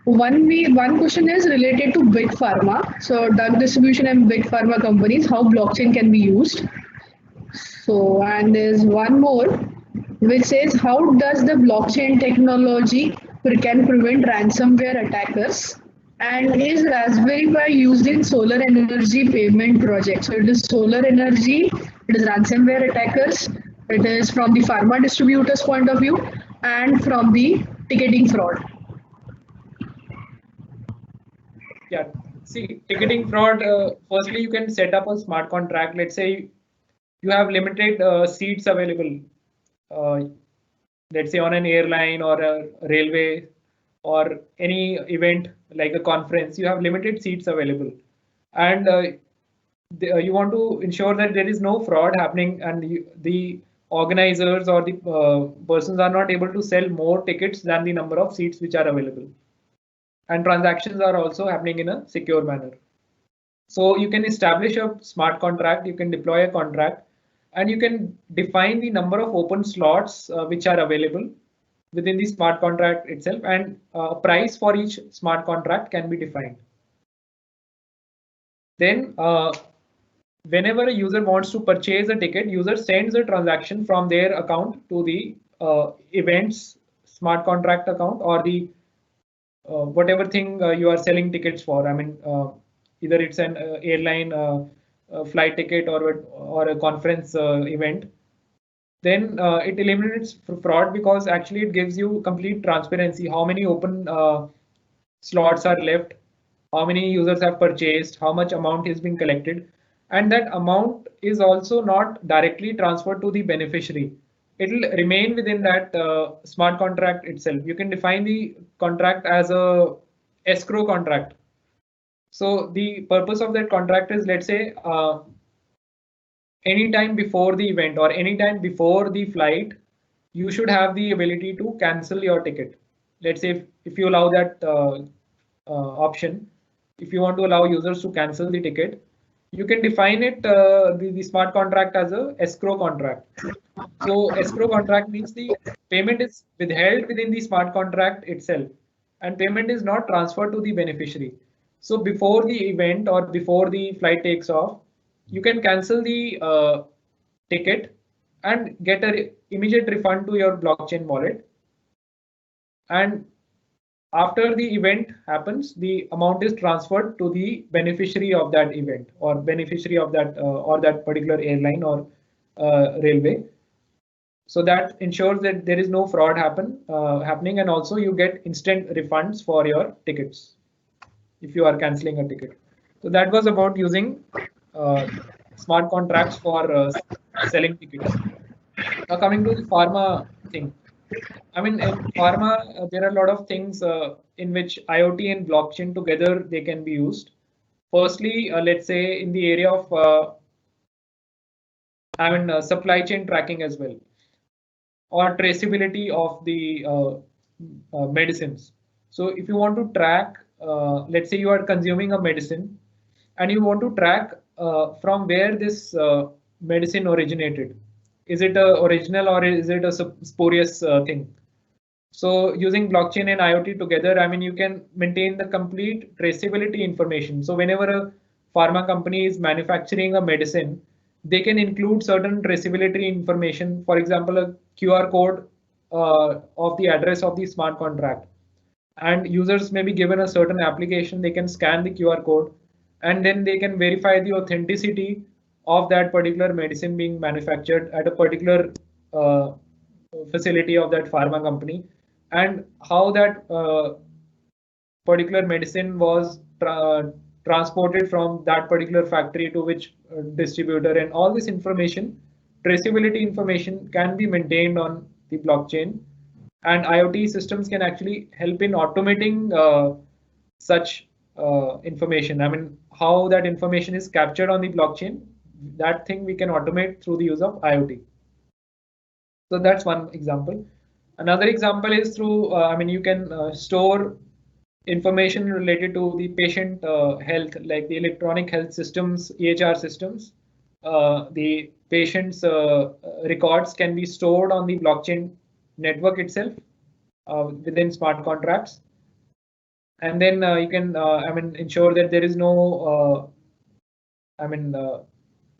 One question is related to big pharma. So drug distribution and big pharma companies, how blockchain can be used. So, and there's one more which says how does the blockchain technology can prevent ransomware attackers? And is Raspberry Pi used in solar energy payment projects? So it is solar energy, it is ransomware attackers, it is from the pharma distributors point of view and from the ticketing fraud.
Yeah. See, ticketing fraud. Firstly, you can set up a smart contract. Let's say you have limited seats available. Let's say on an airline or a railway or any event like a conference, you have limited seats available, and you want to ensure that there is no fraud happening, and the organizers or the persons are not able to sell more tickets than the number of seats which are available, and transactions are also happening in a secure manner. So you can establish a smart contract, you can deploy a contract, and you can define the number of open slots which are available within the smart contract itself, and a price for each smart contract can be defined. Then whenever a user wants to purchase a ticket, user sends a transaction from their account to the events smart contract account, or the whatever thing you are selling tickets for. I mean, either it's an airline flight ticket or a conference event. Then it eliminates fraud, because actually it gives you complete transparency. How many open slots are left, how many users have purchased, how much amount is being collected, and that amount is also not directly transferred to the beneficiary. It will remain within that smart contract itself. You can define the contract as a escrow contract. So the purpose of that contract is, let's say, anytime before the event or anytime before the flight, you should have the ability to cancel your ticket. Let's say if you allow that option, if you want to allow users to cancel the ticket, you can define it, the smart contract, as a escrow contract. So escrow contract means the payment is withheld within the smart contract itself, and payment is not transferred to the beneficiary. So before the event or before the flight takes off, you can cancel the ticket and get an immediate refund to your blockchain wallet. And after the event happens, the amount is transferred to the beneficiary of that event, or beneficiary of that or that particular airline or railway. So that ensures that there is no fraud happening, and also you get instant refunds for your tickets if you are canceling a ticket. So that was about using smart contracts for selling tickets. Now coming to the pharma thing. I mean, in pharma, there are a lot of things in which IoT and blockchain together they can be used. Firstly, let's say in the area of supply chain tracking as well, or traceability of the medicines. So if you want to track, let's say you are consuming a medicine and you want to track from where this medicine originated. Is it a original or is it a spurious thing? So using blockchain and IoT together, I mean, you can maintain the complete traceability information. So whenever a pharma company is manufacturing a medicine, they can include certain traceability information. For example, a QR code of the address of the smart contract. And users may be given a certain application, they can scan the QR code, and then they can verify the authenticity of that particular medicine being manufactured at a particular facility of that pharma company, and how that particular medicine was transported from that particular factory to which distributor, and all this information, traceability information, can be maintained on the blockchain. And IoT systems can actually help in automating such information. I mean, how that information is captured on the blockchain, that thing we can automate through the use of IoT. So that's one example. Another example is through, you can store information related to the patient health, like the electronic health systems, EHR systems. The patient's records can be stored on the blockchain network itself within smart contracts. And then you can, ensure that there is no,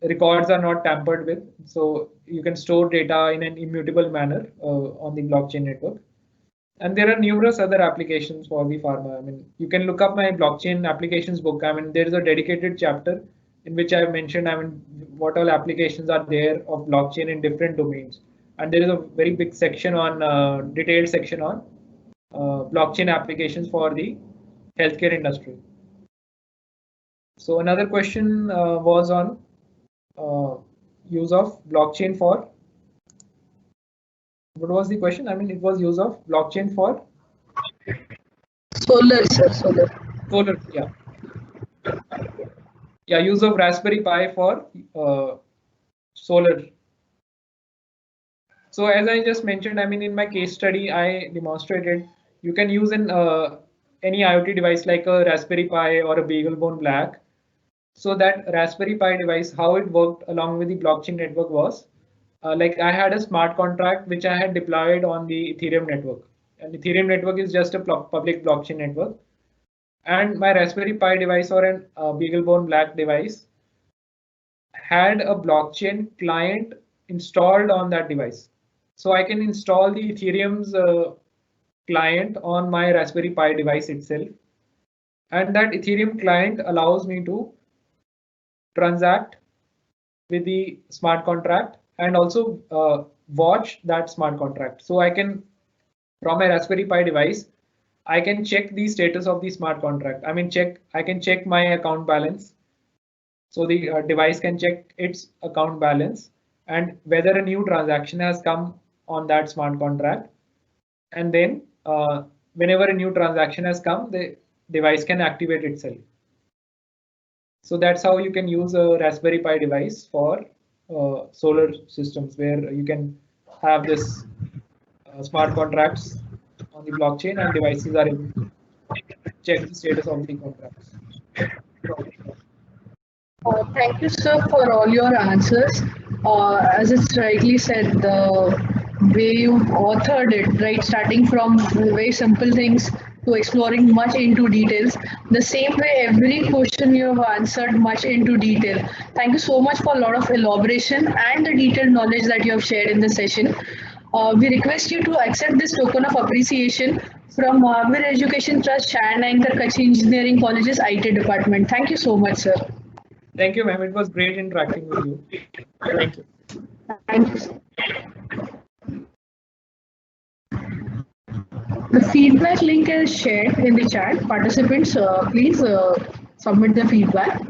records are not tampered with. So you can store data in an immutable manner on the blockchain network. And there are numerous other applications for the pharma. I mean, you can look up my blockchain applications book. I mean, there is a dedicated chapter in which I have mentioned, what all applications are there of blockchain in different domains. And there is a very big section on, detailed section on blockchain applications for the healthcare industry. So another question was on use of blockchain for. What was the question? I mean, it was use of blockchain for
solar, sir.
solar. Yeah. Yeah, use of Raspberry Pi for solar. So as I just mentioned, I mean, in my case study, I demonstrated you can use any IoT device like a Raspberry Pi or a BeagleBone Black. So that Raspberry Pi device, how it worked along with the blockchain network was, like I had a smart contract which I had deployed on the Ethereum network. And Ethereum network is just a public blockchain network. And my Raspberry Pi device or an BeagleBone Black device had a blockchain client installed on that device. So I can install the Ethereum's client on my Raspberry Pi device itself. And that Ethereum client allows me to transact with the smart contract and also watch that smart contract. So I can, from my Raspberry Pi device, I can check the status of the smart contract. I mean, I can check my account balance. So the device can check its account balance and whether a new transaction has come on that smart contract. And then whenever a new transaction has come, the device can activate itself. So that's how you can use a Raspberry Pi device for solar systems, where you can have this smart contracts on the blockchain and devices are able to check the status of the contracts.
Thank you, sir, for all your answers. As it's rightly said, the way you authored it, right, starting from very simple things to exploring much into details, the same way every question you have answered much into detail. Thank you so much for a lot of elaboration and the detailed knowledge that you have shared in the session. We request you to accept this token of appreciation from Mahavir Education Trust, Shand Anchor, Kutch Engineering College's IT department. Thank you so much, sir.
Thank you, ma'am. It was great interacting with you. Thank you.
Thank you. The feedback link is shared in the chat. Participants, please submit the feedback.